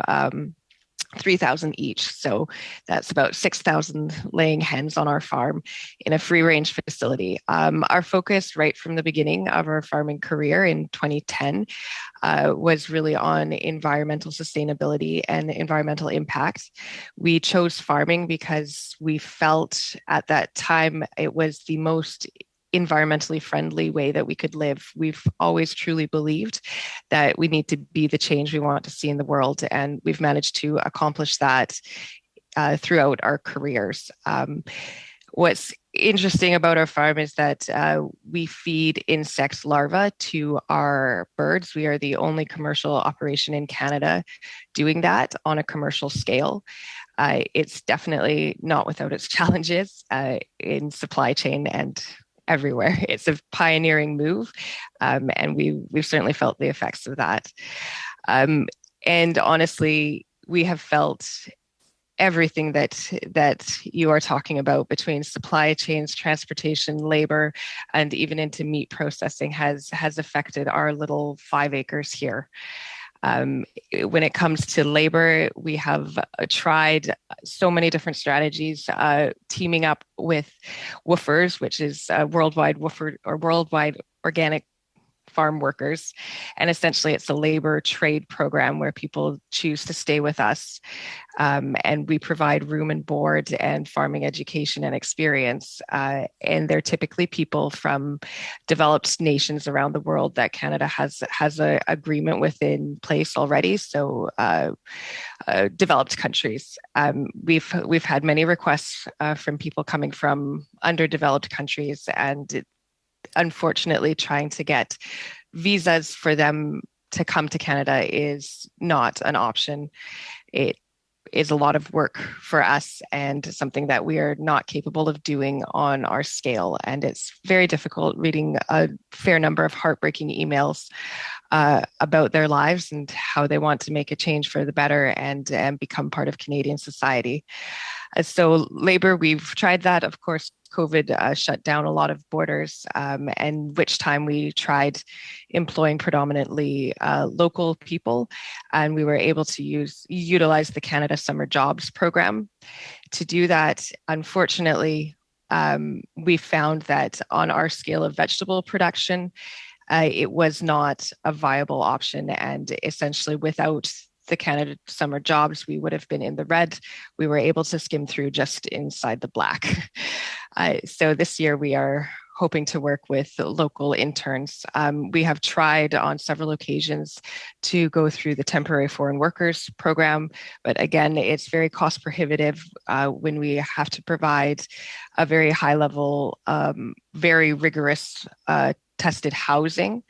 3,000 each. So that's about 6,000 laying hens on our farm in a free range facility. Our focus right from the beginning of our farming career in 2010 was really on environmental sustainability and environmental impact. We chose farming because we felt at that time it was the most environmentally friendly way that we could live. We've always truly believed that we need to be the change we want to see in the world, and we've managed to accomplish that throughout our careers. What's interesting about our farm is that we feed insect larvae to our birds. We are the only commercial operation in Canada doing that on a commercial scale. It's definitely not without its challenges in supply chain and everywhere. It's a pioneering move, and we've certainly felt the effects of that. And honestly, we have felt everything that you are talking about between supply chains, transportation, labor, and even into meat processing has affected our little 5 acres here. When it comes to labor, we have tried so many different strategies, teaming up with WWOOFers, which is Worldwide Woofer or Worldwide Organic Farm Workers. And essentially it's a labor trade program where people choose to stay with us. And we provide room and board and farming education and experience. And they're typically people from developed nations around the world that Canada has an agreement with in place already. So developed countries. We've had many requests from people coming from underdeveloped countries, and unfortunately trying to get visas for them to come to Canada is not an option. It is a lot of work for us and something that we are not capable of doing on our scale. And it's very difficult reading a fair number of heartbreaking emails about their lives and how they want to make a change for the better and become part of Canadian society. So labor, we've tried that. Of course, COVID shut down a lot of borders, and which time we tried employing predominantly local people, and we were able to utilize the Canada Summer Jobs program to do that. Unfortunately, we found that on our scale of vegetable production, it was not a viable option, and essentially without the Canada Summer Jobs, we would have been in the red. We were able to skim through just inside the black. So this year we are hoping to work with local interns. We have tried on several occasions to go through the temporary foreign workers program, but again, it's very cost prohibitive when we have to provide a very high level, very rigorous tested housing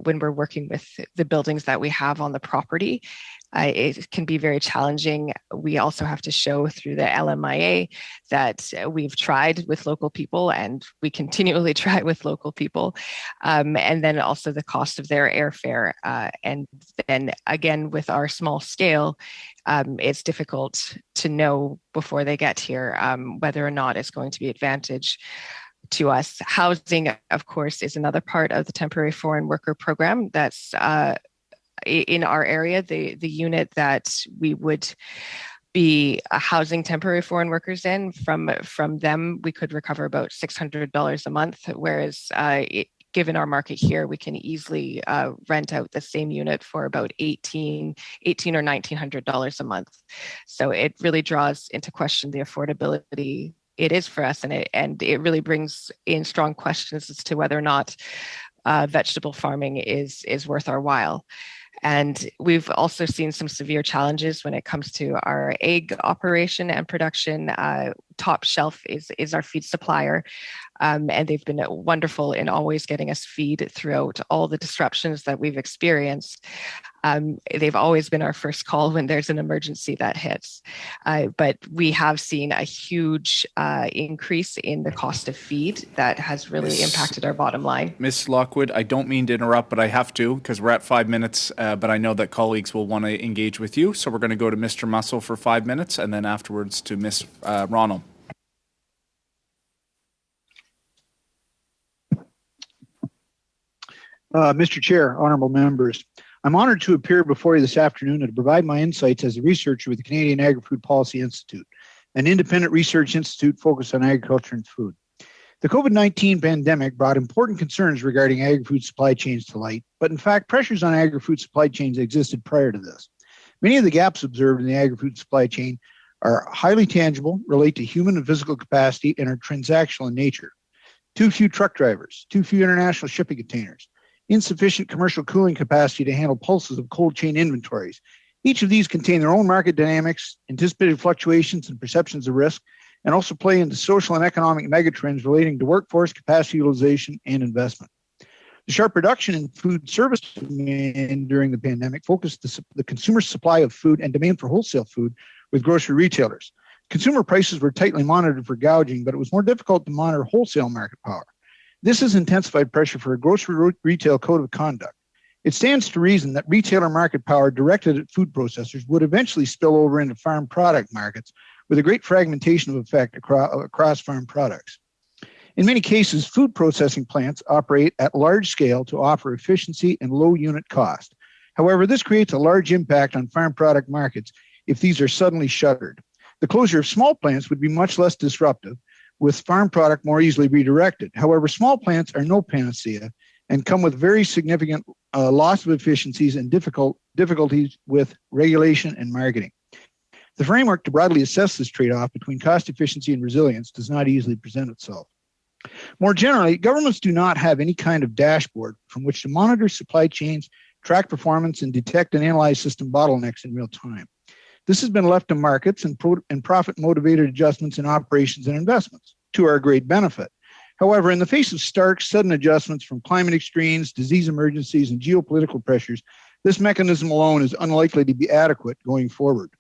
when we're working with the buildings that we have on the property. It can be very challenging. We also have to show through the LMIA that we've tried with local people, and we continually try with local people. And then also the cost of their airfare. And then again, with our small scale, it's difficult to know before they get here whether or not it's going to be advantage to us. Housing, of course, is another part of the temporary foreign worker program. That's in our area, the unit that we would be housing temporary foreign workers in. From them, we could recover about $600 a month, whereas given our market here, we can easily rent out the same unit for about $1,800 or $1,900 a month. So it really draws into question the affordability it is for us, and it really brings in strong questions as to whether or not vegetable farming is worth our while. And we've also seen some severe challenges when it comes to our egg operation and production. Top Shelf is our feed supplier, and they've been wonderful in always getting us feed throughout all the disruptions that we've experienced. They've always been our first call when there's an emergency that hits. But we have seen a huge increase in the cost of feed that has really impacted our bottom line. Ms. Lockwood, I don't mean to interrupt, but I have to because we're at 5 minutes, but I know that colleagues will want to engage with you. So we're going to go to Mr. Mussel for 5 minutes and then afterwards to Ms. Ronald. Mr. Chair, honorable members, I'm honored to appear before you this afternoon and to provide my insights as a researcher with the Canadian Agri-Food Policy Institute, an independent research institute focused on agriculture and food. The COVID-19 pandemic brought important concerns regarding agri-food supply chains to light, but in fact, pressures on agri-food supply chains existed prior to this. Many of the gaps observed in the agri-food supply chain are highly tangible, relate to human and physical capacity, and are transactional in nature. Too few truck drivers, too few international shipping containers, insufficient commercial cooling capacity to handle pulses of cold chain inventories. Each of these contain their own market dynamics, anticipated fluctuations, and perceptions of risk, and also play into social and economic megatrends relating to workforce capacity utilization and investment. The sharp reduction in food service demand during the pandemic focused the consumer supply of food and demand for wholesale food with grocery retailers. Consumer prices were tightly monitored for gouging, but it was more difficult to monitor wholesale market power. This has intensified pressure for a grocery retail code of conduct. It stands to reason that retailer market power directed at food processors would eventually spill over into farm product markets with a great fragmentation of effect across farm products. In many cases, food processing plants operate at large scale to offer efficiency and low unit cost. However, this creates a large impact on farm product markets if these are suddenly shuttered. The closure of small plants would be much less disruptive, with farm product more easily redirected. However, small plants are no panacea and come with very significant loss of efficiencies and difficulties with regulation and marketing. The framework to broadly assess this trade-off between cost efficiency and resilience does not easily present itself. More generally, governments do not have any kind of dashboard from which to monitor supply chains, track performance, and detect and analyze system bottlenecks in real time. This has been left to markets and profit-motivated adjustments in operations and investments, to our great benefit. However, in the face of stark, sudden adjustments from climate extremes, disease emergencies, and geopolitical pressures, this mechanism alone is unlikely to be adequate going forward.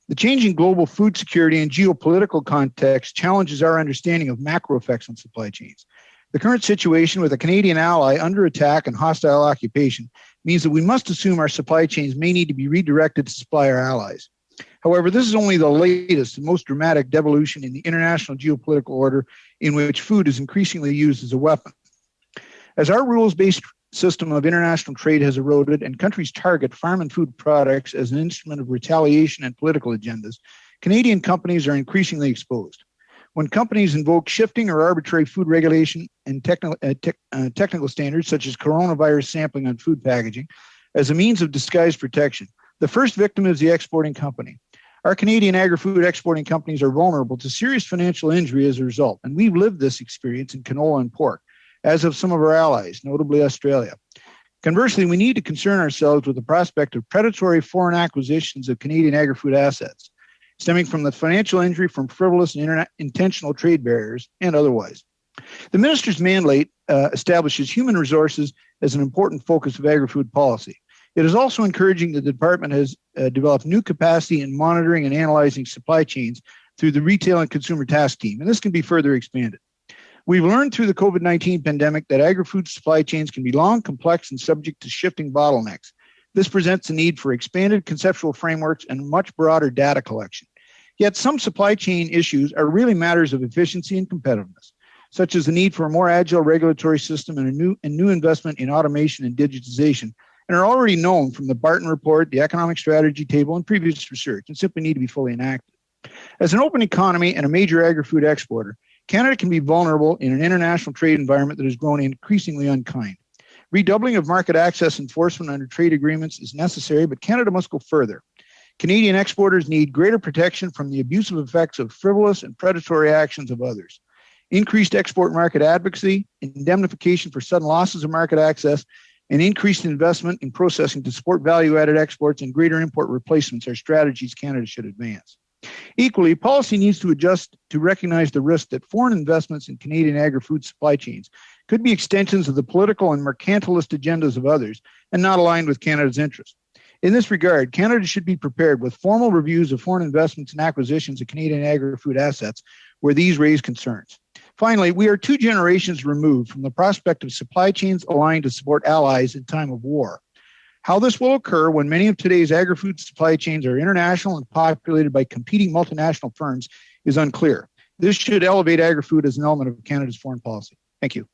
The changing global food security and geopolitical context challenges our understanding of macro effects on supply chains. The current situation with a Canadian ally under attack and hostile occupation means that we must assume our supply chains may need to be redirected to supply our allies. However, this is only the latest and most dramatic devolution in the international geopolitical order in which food is increasingly used as a weapon. As our rules-based system of international trade has eroded and countries target farm and food products as an instrument of retaliation and political agendas, Canadian companies are increasingly exposed. When companies invoke shifting or arbitrary food regulation and technical standards, such as coronavirus sampling on food packaging, as a means of disguised protection, the first victim is the exporting company. Our Canadian agri-food exporting companies are vulnerable to serious financial injury as a result, and we've lived this experience in canola and pork, as have some of our allies, notably Australia. Conversely, we need to concern ourselves with the prospect of predatory foreign acquisitions of Canadian agri-food assets, stemming from the financial injury from frivolous and intentional trade barriers and otherwise. The minister's mandate establishes human resources as an important focus of agri-food policy. It is also encouraging that the department has developed new capacity in monitoring and analyzing supply chains through the Retail and Consumer Task Team, and this can be further expanded. We've learned through the COVID-19 pandemic that agri-food supply chains can be long, complex, and subject to shifting bottlenecks. This presents a need for expanded conceptual frameworks and much broader data collection. Yet some supply chain issues are really matters of efficiency and competitiveness, such as the need for a more agile regulatory system and new investment in automation and digitization, and are already known from the Barton Report, the Economic Strategy Table, and previous research, and simply need to be fully enacted. As an open economy and a major agri-food exporter, Canada can be vulnerable in an international trade environment that has grown increasingly unkind. Redoubling of market access enforcement under trade agreements is necessary, but Canada must go further. Canadian exporters need greater protection from the abusive effects of frivolous and predatory actions of others. Increased export market advocacy, indemnification for sudden losses of market access, and increased investment in processing to support value-added exports and greater import replacements are strategies Canada should advance. Equally, policy needs to adjust to recognize the risk that foreign investments in Canadian agri-food supply chains could be extensions of the political and mercantilist agendas of others and not aligned with Canada's interests. In this regard, Canada should be prepared with formal reviews of foreign investments and acquisitions of Canadian agri-food assets where these raise concerns. Finally, we are 2 generations removed from the prospect of supply chains aligned to support allies in time of war. How this will occur when many of today's agri-food supply chains are international and populated by competing multinational firms is unclear. This should elevate agri-food as an element of Canada's foreign policy. Thank you.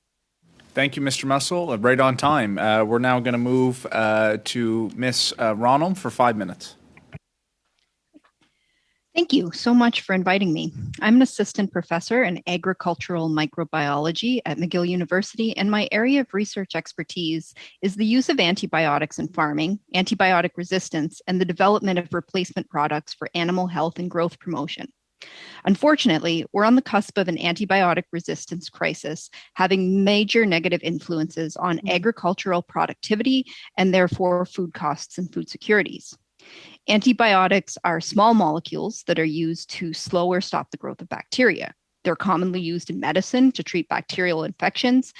Thank you, Mr. Mussel. Right on time. We're now going to move to Ms. Ronholm for 5 minutes. Thank you so much for inviting me. I'm an assistant professor in agricultural microbiology at McGill University, and my area of research expertise is the use of antibiotics in farming, antibiotic resistance, and the development of replacement products for animal health and growth promotion. Unfortunately, we're on the cusp of an antibiotic resistance crisis, having major negative influences on agricultural productivity and therefore food costs and food securities. Antibiotics are small molecules that are used to slow or stop the growth of bacteria. They're commonly used in medicine to treat bacterial infections.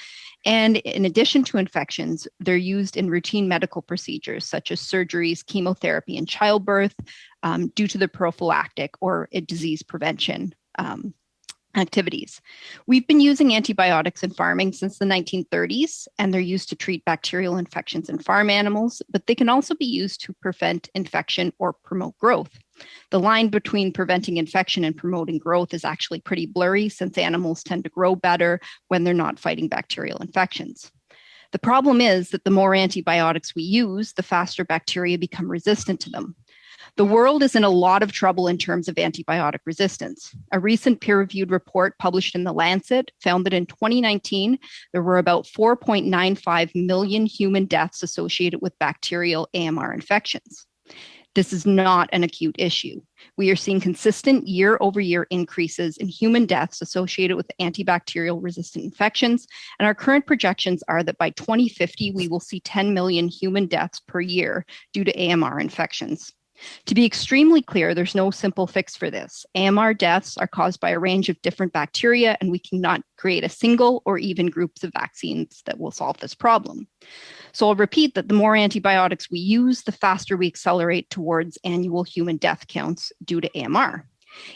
And in addition to infections, they're used in routine medical procedures such as surgeries, chemotherapy, and childbirth due to the prophylactic or disease prevention activities. We've been using antibiotics in farming since the 1930s, and they're used to treat bacterial infections in farm animals, but they can also be used to prevent infection or promote growth. The line between preventing infection and promoting growth is actually pretty blurry since animals tend to grow better when they're not fighting bacterial infections. The problem is that the more antibiotics we use, the faster bacteria become resistant to them. The world is in a lot of trouble in terms of antibiotic resistance. A recent peer-reviewed report published in The Lancet found that in 2019, there were about 4.95 million human deaths associated with bacterial AMR infections. This is not an acute issue. We are seeing consistent year-over-year increases in human deaths associated with antibacterial resistant infections, and our current projections are that by 2050, we will see 10 million human deaths per year due to AMR infections. To be extremely clear, there's no simple fix for this. AMR deaths are caused by a range of different bacteria, and we cannot create a single or even groups of vaccines that will solve this problem. So I'll repeat that the more antibiotics we use, the faster we accelerate towards annual human death counts due to AMR.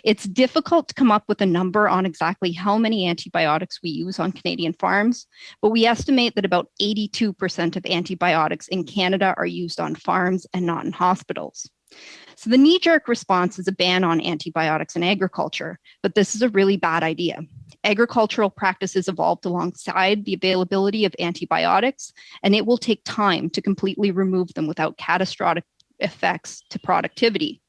It's difficult to come up with a number on exactly how many antibiotics we use on Canadian farms, but we estimate that about 82% of antibiotics in Canada are used on farms and not in hospitals. So the knee-jerk response is a ban on antibiotics in agriculture, but this is a really bad idea. Agricultural practices evolved alongside the availability of antibiotics, and it will take time to completely remove them without catastrophic effects to productivity.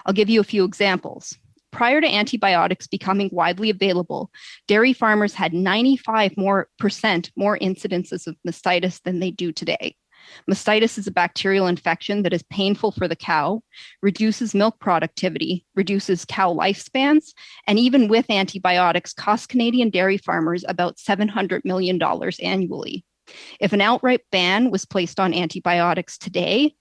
I'll give you a few examples. Prior to antibiotics becoming widely available, dairy farmers had 95% more incidences of mastitis than they do today. Mastitis is a bacterial infection that is painful for the cow, reduces milk productivity, reduces cow lifespans, and even with antibiotics, costs Canadian dairy farmers about $700 million annually. If an outright ban was placed on antibiotics today,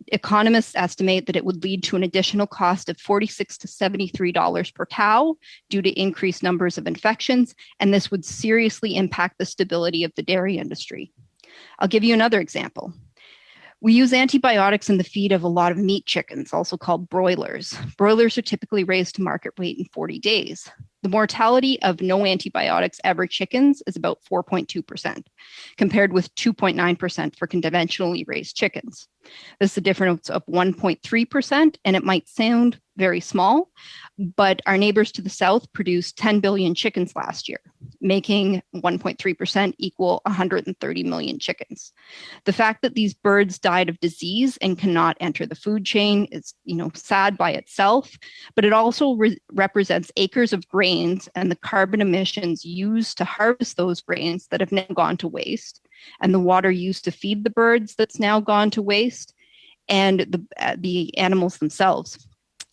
economists estimate that it would lead to an additional cost of $46 to $73 per cow due to increased numbers of infections, and this would seriously impact the stability of the dairy industry. I'll give you another example. We use antibiotics in the feed of a lot of meat chickens, also called broilers. Broilers are typically raised to market weight in 40 days. The mortality of no antibiotics ever chickens is about 4.2%, compared with 2.9% for conventionally raised chickens. This is a difference of 1.3%, and it might sound very small, but our neighbors to the south produced 10 billion chickens last year, making 1.3% equal 130 million chickens. The fact that these birds died of disease and cannot enter the food chain is, sad by itself, but it also represents acres of grains and the carbon emissions used to harvest those grains that have now gone to waste, and the water used to feed the birds that's now gone to waste, and the animals themselves.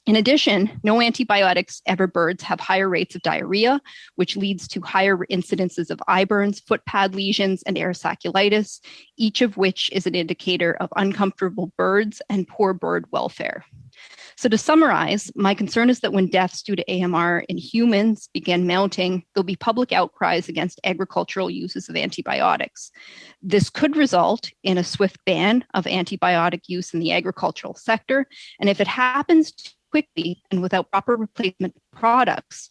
In addition, no antibiotics ever birds have higher rates of diarrhea, which leads to higher incidences of eye burns, foot pad lesions, and erysiculitis, each of which is an indicator of uncomfortable birds and poor bird welfare. So to summarize, my concern is that when deaths due to AMR in humans begin mounting, there'll be public outcries against agricultural uses of antibiotics. This could result in a swift ban of antibiotic use in the agricultural sector, and if it happens quickly and without proper replacement products,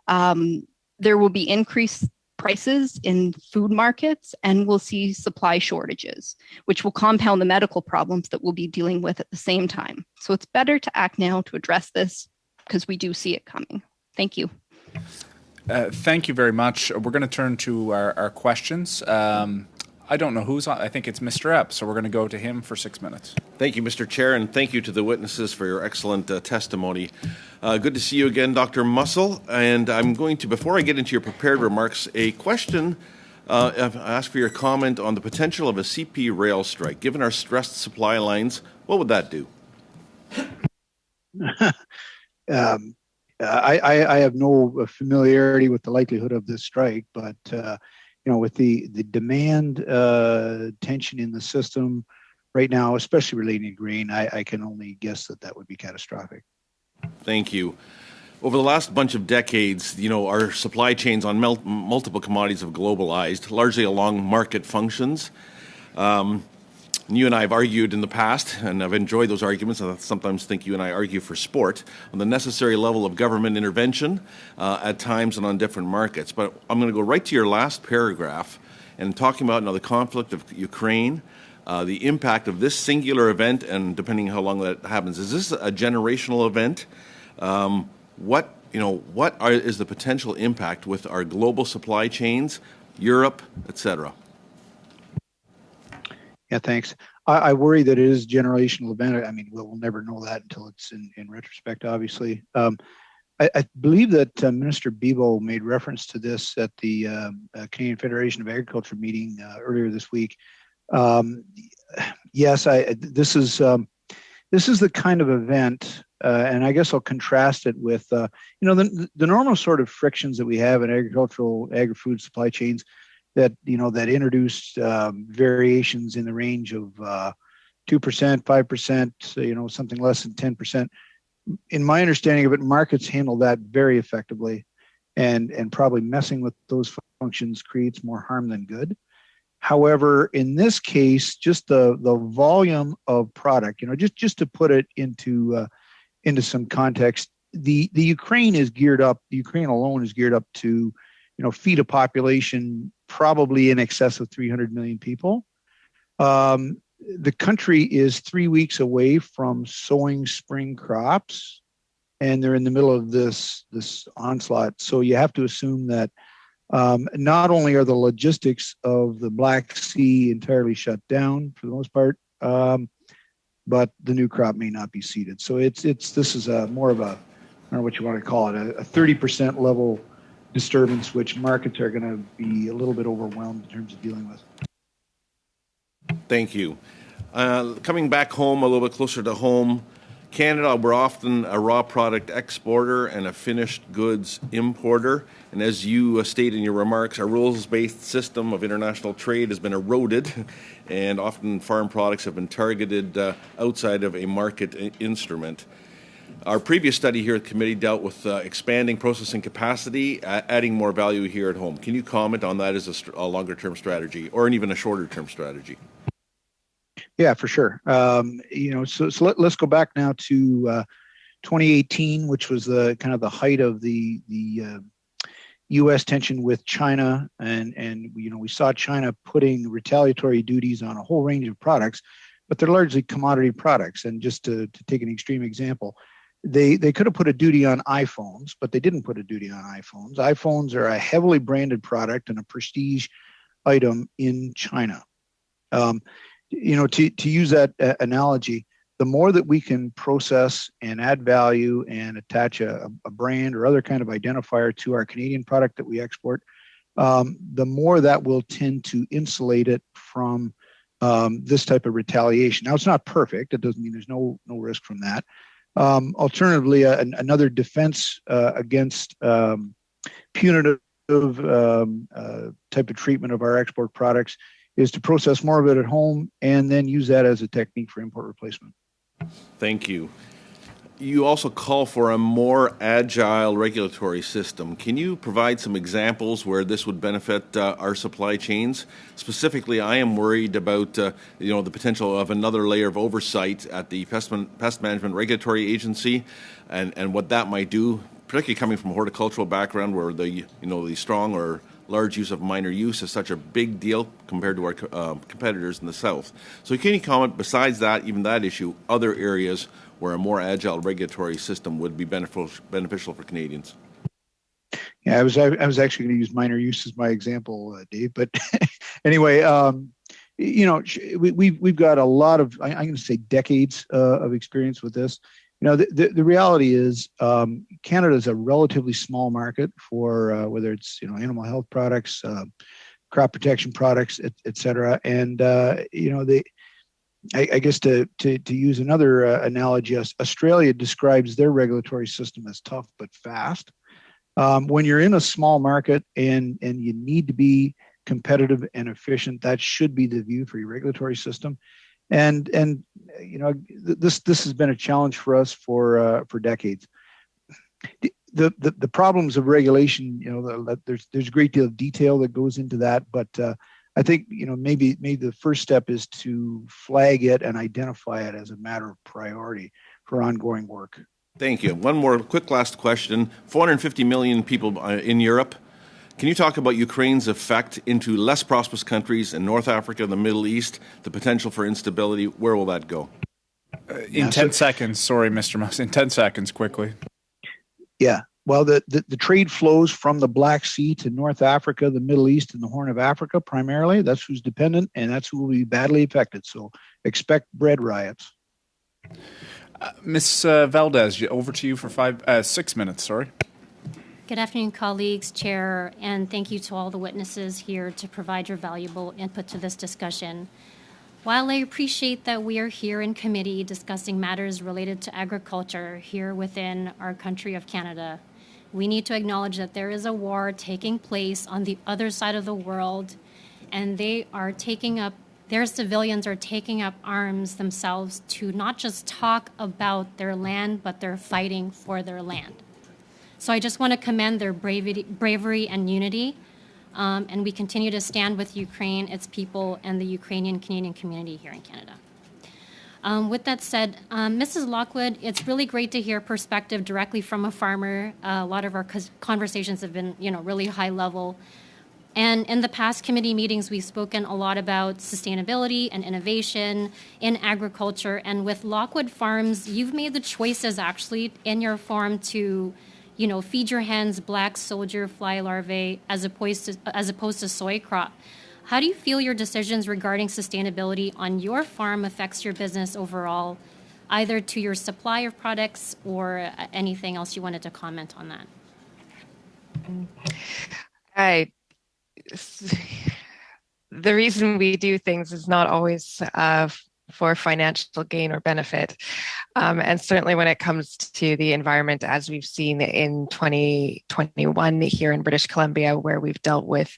there will be increased prices in food markets, and we'll see supply shortages, which will compound the medical problems that we'll be dealing with at the same time. So it's better to act now to address this because we do see it coming. Thank you. Thank you very much. We're going to turn to our questions. I don't know who's on. I think it's Mr. Epp, so we're going to go to him for 6 minutes. Thank you, Mr. Chair, and thank you to the witnesses for your excellent testimony. Good to see you again, Dr. Mussel. And I'm going to, before I get into your prepared remarks, a question. I ask for your comment on the potential of a CP rail strike. Given our stressed supply lines, what would that do? I have no familiarity with the likelihood of this strike, but with the demand tension in the system right now, especially relating to grain, I can only guess that would be catastrophic. Thank you. Over the last bunch of decades, our supply chains on multiple commodities have globalized, largely along market functions. You and I have argued in the past, and I've enjoyed those arguments. I sometimes think you and I argue for sport on the necessary level of government intervention at times and on different markets. But I'm going to go right to your last paragraph and talking about the conflict of Ukraine, the impact of this singular event, and depending on how long that happens. Is this a generational event? What is the potential impact with our global supply chains, Europe, etc.? Yeah, thanks. I worry that it is a generational event. I mean, we'll never know that until it's in retrospect, obviously. I believe that Minister Bibeau made reference to this at the Canadian Federation of Agriculture meeting earlier this week. Yes, this is the kind of event, and I guess I'll contrast it with the normal sort of frictions that we have in agri-food supply chains that introduced variations in the range of 2%, 5%, something less than 10%. In my understanding of it, markets handle that very effectively, and probably messing with those functions creates more harm than good. However, in this case, just the volume of product, just to put it into some context, the Ukraine is geared up. The Ukraine alone is geared up to feed a population probably in excess of 300 million people. The country is 3 weeks away from sowing spring crops, and they're in the middle of this onslaught. So you have to assume that not only are the logistics of the Black Sea entirely shut down for the most part, but the new crop may not be seeded. So this is more of a, I don't know what you want to call it, a 30% level disturbance, which markets are going to be a little bit overwhelmed in terms of dealing with. Thank you. Coming back home, a little bit closer to home, Canada, we're often a raw product exporter and a finished goods importer. And as you state in your remarks, our rules-based system of international trade has been eroded, and often farm products have been targeted outside of a market instrument. Our previous study here at the committee dealt with expanding processing capacity, adding more value here at home. Can you comment on that as a longer-term strategy or even a shorter-term strategy? Yeah, for sure. So let's go back now to 2018, which was the kind of the height of the U.S. tension with China, and we saw China putting retaliatory duties on a whole range of products, but they're largely commodity products. And just to take an extreme example, they could have put a duty on iPhones, but they didn't put a duty on iPhones. iPhones are a heavily branded product and a prestige item in China. To use that analogy, the more that we can process and add value and attach a brand or other kind of identifier to our Canadian product that we export, the more that will tend to insulate it from this type of retaliation. Now, it's not perfect. It doesn't mean there's no risk from that. Alternatively, another defense against punitive type of treatment of our export products is to process more of it at home and then use that as a technique for import replacement. Thank you. You also call for a more agile regulatory system. Can you provide some examples where this would benefit our supply chains? Specifically, I am worried about the potential of another layer of oversight at the Pest Management Regulatory Agency, and what that might do, particularly coming from a horticultural background where the strong or large use of minor use is such a big deal compared to our competitors in the south. So can you comment, besides that, even that issue, other areas where a more agile regulatory system would be beneficial for Canadians? Yeah, I was actually going to use minor use as my example, Dave. But anyway, we've got a lot of, I'm going to say, decades of experience with this. The reality is Canada is a relatively small market for whether it's animal health products, crop protection products, et cetera. And I guess to use another analogy, Australia describes their regulatory system as tough but fast. When you're in a small market and you need to be competitive and efficient, that should be the view for your regulatory system. And this has been a challenge for us for decades. The problems of regulation, there's a great deal of detail that goes into that, but I think maybe the first step is to flag it and identify it as a matter of priority for ongoing work. Thank you. One more quick last question. 450 million people in Europe. Can you talk about Ukraine's effect into less prosperous countries in North Africa, the Middle East, the potential for instability? Where will that go? In 10 seconds, sorry, Mr. Moss. In 10 seconds, quickly. Yeah. Well, the trade flows from the Black Sea to North Africa, the Middle East, and the Horn of Africa primarily. That's who's dependent, and that's who will be badly affected. So expect bread riots. Ms. Valdez, over to you for 6 minutes, sorry. Good afternoon, colleagues, Chair, and thank you to all the witnesses here to provide your valuable input to this discussion. While I appreciate that we are here in committee discussing matters related to agriculture here within our country of Canada, we need to acknowledge that there is a war taking place on the other side of the world, and their civilians are taking up arms themselves to not just talk about their land, but they're fighting for their land. So I just want to commend their bravery and unity, and we continue to stand with Ukraine, its people, and the Ukrainian Canadian community here in Canada. With that said, Mrs. Lockwood, it's really great to hear perspective directly from a farmer. A lot of our conversations have been, really high level. And in the past committee meetings, we've spoken a lot about sustainability and innovation in agriculture. And with Lockwood Farms, you've made the choices actually in your farm to feed your hens black soldier fly larvae as opposed to soy crop. How do you feel your decisions regarding sustainability on your farm affects your business overall, either to your supply of products or anything else you wanted to comment on that? The reason we do things is not always for financial gain or benefit. And certainly when it comes to the environment, as we've seen in 2021 here in British Columbia, where we've dealt with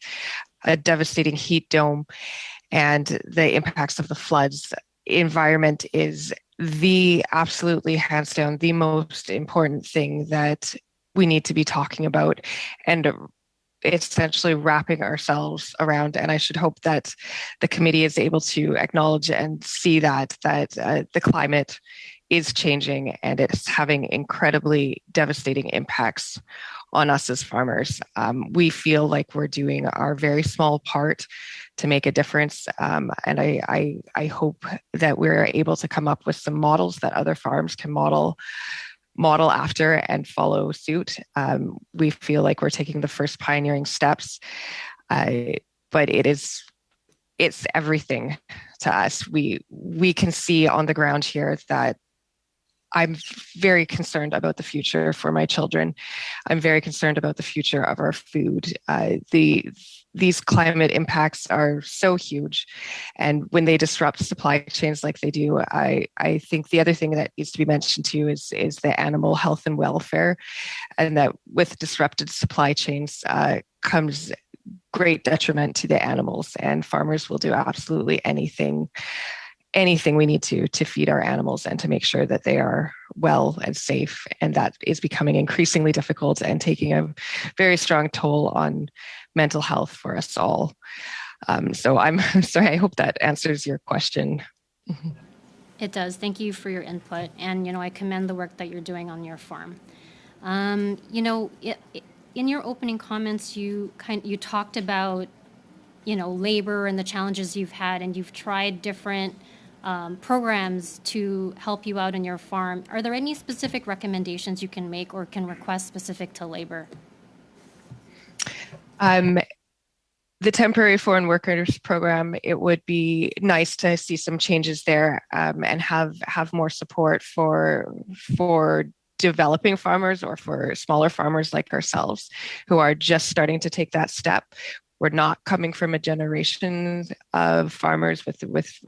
a devastating heat dome and the impacts of the floods, environment is the absolutely hands down the most important thing that we need to be talking about and essentially wrapping ourselves around. And I should hope that the committee is able to acknowledge and see that the climate is changing and it's having incredibly devastating impacts on us as farmers. We feel like we're doing our very small part to make a difference. And I hope that we're able to come up with some models that other farms can model after and follow suit. We feel like we're taking the first pioneering steps, but it's everything to us. We can see on the ground here that I'm very concerned about the future for my children. I'm very concerned about the future of our food. These climate impacts are so huge. And when they disrupt supply chains like they do, I think the other thing that needs to be mentioned too is the animal health and welfare. And that with disrupted supply chains comes great detriment to the animals, and farmers will do absolutely anything we need to feed our animals and to make sure that they are well and safe. And that is becoming increasingly difficult and taking a very strong toll on mental health for us all. So I'm sorry, I hope that answers your question. It does. Thank you for your input. And, I commend the work that you're doing on your farm. In your opening comments, you talked about, labor and the challenges you've had, and you've tried different programs to help you out in your farm. Are there any specific recommendations you can make or can request specific to labor? The temporary foreign workers program, it would be nice to see some changes there and have more support for developing farmers or for smaller farmers like ourselves who are just starting to take that step. We're not coming from a generation of farmers with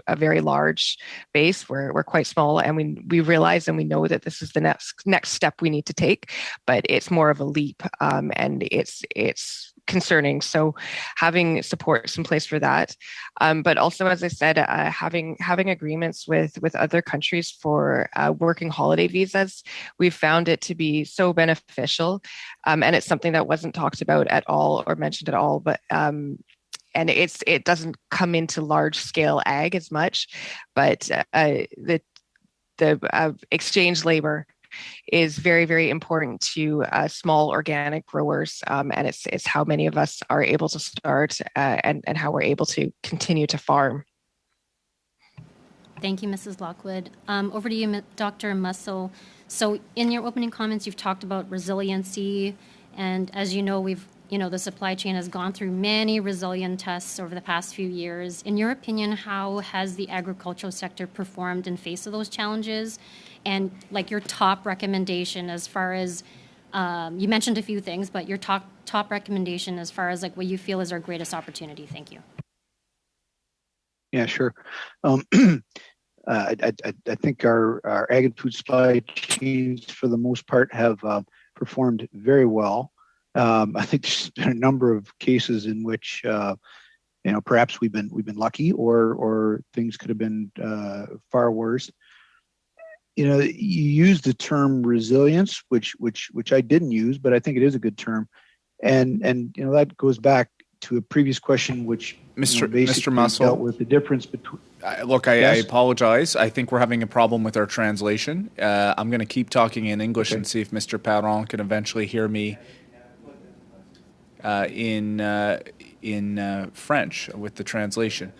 a very large base. We're quite small, and we realize and we know that this is the next step we need to take, but it's more of a leap, and it's concerning. So having supports in place for that, but also, as I said, having agreements with other countries for working holiday visas, we've found it to be so beneficial, and it's something that wasn't talked about at all or mentioned at all. But and it doesn't come into large scale ag as much, but the exchange labor is very, very important to small organic growers, and it's how many of us are able to start and how we're able to continue to farm. Thank you, Mrs. Lockwood. Over to you, Dr. Mussel. So in your opening comments, you've talked about resiliency, and as you know, the supply chain has gone through many resilient tests over the past few years. In your opinion, how has the agricultural sector performed in face of those challenges? And like your top recommendation as far as, you mentioned a few things, but your top recommendation as far as like what you feel is our greatest opportunity. Thank you. Yeah, sure. I think our ag and food supply chains, for the most part, have performed very well. I think there's been a number of cases in which perhaps we've been lucky, or things could have been far worse. You used the term resilience, which I didn't use, but I think it is a good term, and that goes back to a previous question, which Mr. Mussel dealt with the difference between. Look, I apologize. I think we're having a problem with our translation. I'm going to keep talking in English and see if Mr. Perron can eventually hear me in French with the translation.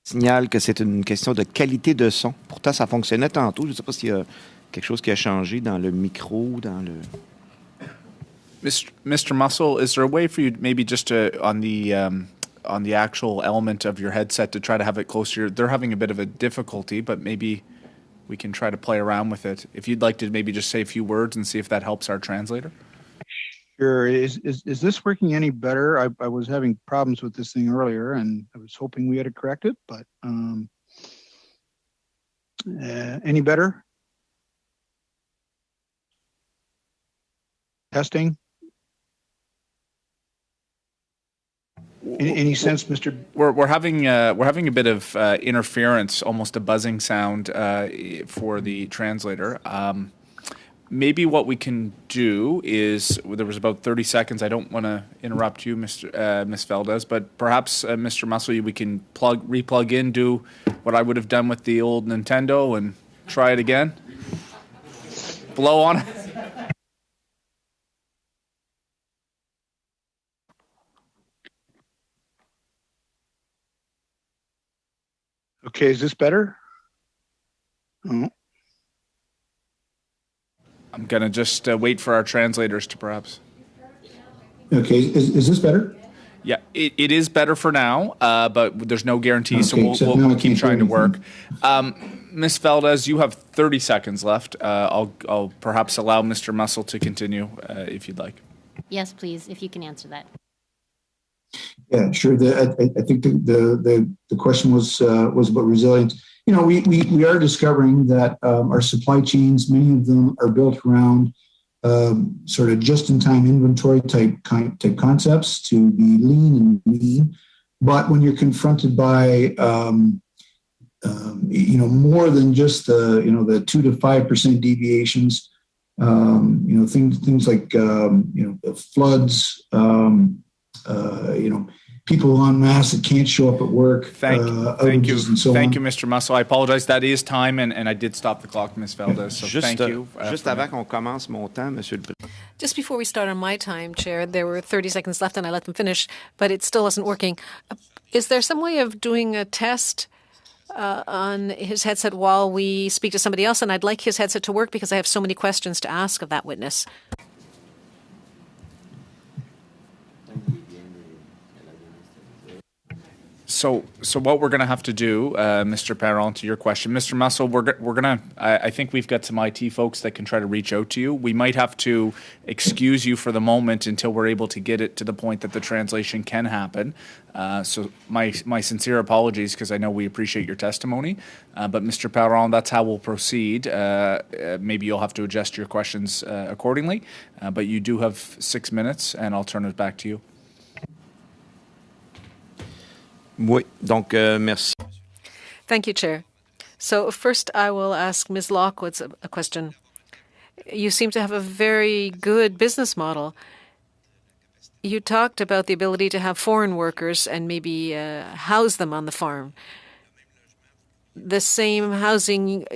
Signale que c'est une question de qualité de son. Pourtant, ça fonctionnait tantôt. Je ne sais pas s'il y a quelque chose qui a changé dans le micro, dans le... Mr. Mussel, is there a way for you maybe just to, on the actual element of your headset, to try to have it closer? They're having a bit of a difficulty, but maybe we can try to play around with it. If you'd like to maybe just say a few words and see if that helps our translator. Sure. Is this working any better? I was having problems with this thing earlier, and I was hoping we had it corrected, but any better? Testing? Any sense, Mr.? We're having a bit of interference, almost a buzzing sound for the translator. Maybe what we can do is, there was about 30 seconds. I don't want to interrupt you, Ms. Valdez, but perhaps, Mr. Mussel, we can replug in, do what I would have done with the old Nintendo and try it again. Blow on it. Okay, is this better? Oh. I'm going to just wait for our translators to perhaps. Okay, is this better? Yeah, it is better for now, but there's no guarantee, so we'll keep trying to work. Ms. Valdez, you have 30 seconds left. I'll perhaps allow Mr. Mussel to continue if you'd like. Yes, please, if you can answer that. Yeah, sure. I think the question was about resilience. We are discovering that our supply chains, many of them are built around sort of just-in-time inventory type concepts to be lean and mean. But when you're confronted by more than just the 2 to 5% deviations, things like floods, people en masse that can't show up at work. Thank you, Mr. Mussel. I apologize. That is time, and I did stop the clock, Ms. Valdez. So thank you. Juste avant qu'on commence mon temps, Monsieur le Président. Just before we start on my time, Chair, there were 30 seconds left, and I let them finish, but it still wasn't working. Is there some way of doing a test on his headset while we speak to somebody else? And I'd like his headset to work because I have so many questions to ask of that witness. So what we're going to have to do, Mr. Perron, to your question, Mr. Mussel, we're going to, I think we've got some IT folks that can try to reach out to you. We might have to excuse you for the moment until we're able to get it to the point that the translation can happen. So my sincere apologies, because I know we appreciate your testimony. But Mr. Perron, that's how we'll proceed. Maybe you'll have to adjust your questions accordingly. But you do have 6 minutes, and I'll turn it back to you. Oui, donc merci. Thank you, Chair. So first I will ask Ms. Lockwood a question. You seem to have a very good business model. You talked about the ability to have foreign workers and maybe house them on the farm. The same housing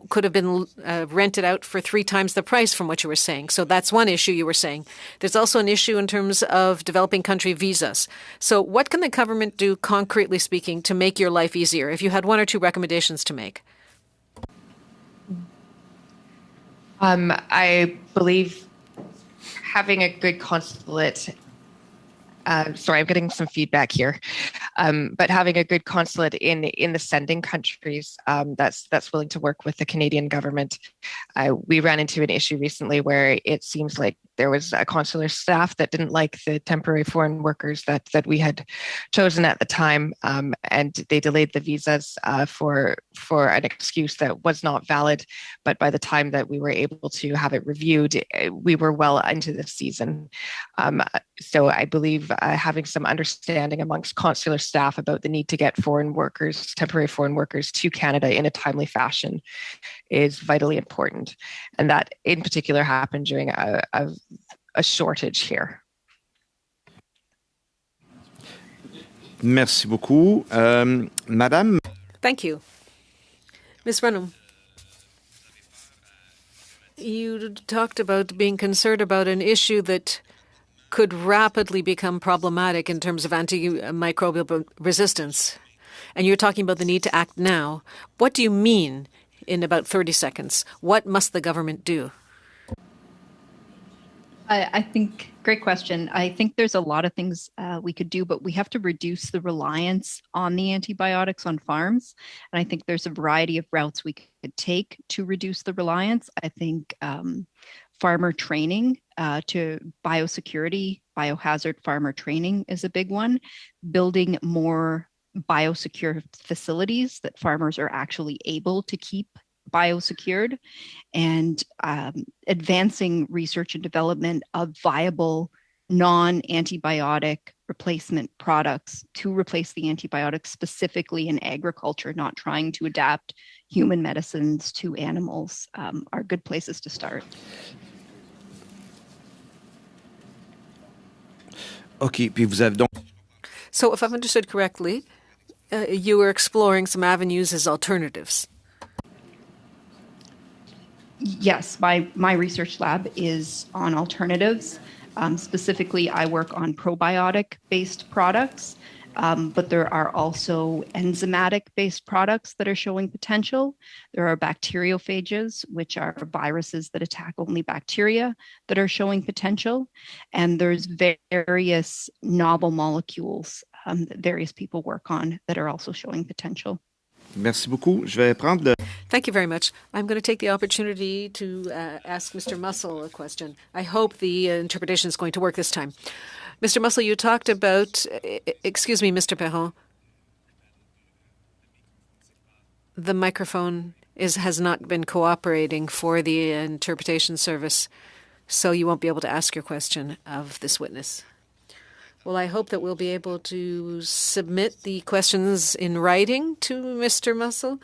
could have been rented out for 3 times the price from what you were saying. So that's one issue you were saying. There's also an issue in terms of developing country visas. So what can the government do, concretely speaking, to make your life easier, if you had 1 or 2 recommendations to make? I believe having a good consulate. Sorry, I'm getting some feedback here. But having a good consulate in the sending countries that's willing to work with the Canadian government. We ran into an issue recently where it seems like there was a consular staff that didn't like the temporary foreign workers that we had chosen at the time, and they delayed the visas for an excuse that was not valid. But by the time that we were able to have it reviewed, we were well into the season. So I believe having some understanding amongst consular staff about the need to get foreign workers, temporary foreign workers, to Canada in a timely fashion is vitally important. And that in particular happened during a shortage here. Merci beaucoup. Madame? Thank you. Ms. Renham, you talked about being concerned about an issue that could rapidly become problematic in terms of antimicrobial resistance. And you're talking about the need to act now. What do you mean in about 30 seconds? What must the government do? I think, great question. I think there's a lot of things we could do, but we have to reduce the reliance on the antibiotics on farms. And I think there's a variety of routes we could take to reduce the reliance. I think farmer training to biosecurity, biohazard farmer training is a big one. Building more biosecure facilities that farmers are actually able to keep biosecured, and advancing research and development of viable non-antibiotic replacement products to replace the antibiotics specifically in agriculture, not trying to adapt human medicines to animals, are good places to start. OK, puis vous avez donc... So if I've understood correctly, you were exploring some avenues as alternatives. Yes, my research lab is on alternatives. Specifically, I work on probiotic-based products, but there are also enzymatic-based products that are showing potential. There are bacteriophages, which are viruses that attack only bacteria, that are showing potential. And there's various novel molecules that various people work on that are also showing potential. Merci beaucoup. Je vais prendre le... Thank you very much. I'm going to take the opportunity to ask Mr. Mussel a question. I hope the interpretation is going to work this time. Mr. Mussel, you talked about... excuse me, Mr. Perron. The microphone has not been cooperating for the interpretation service, so you won't be able to ask your question of this witness. Well, I hope that we'll be able to submit the questions in writing to Mr. Mussel,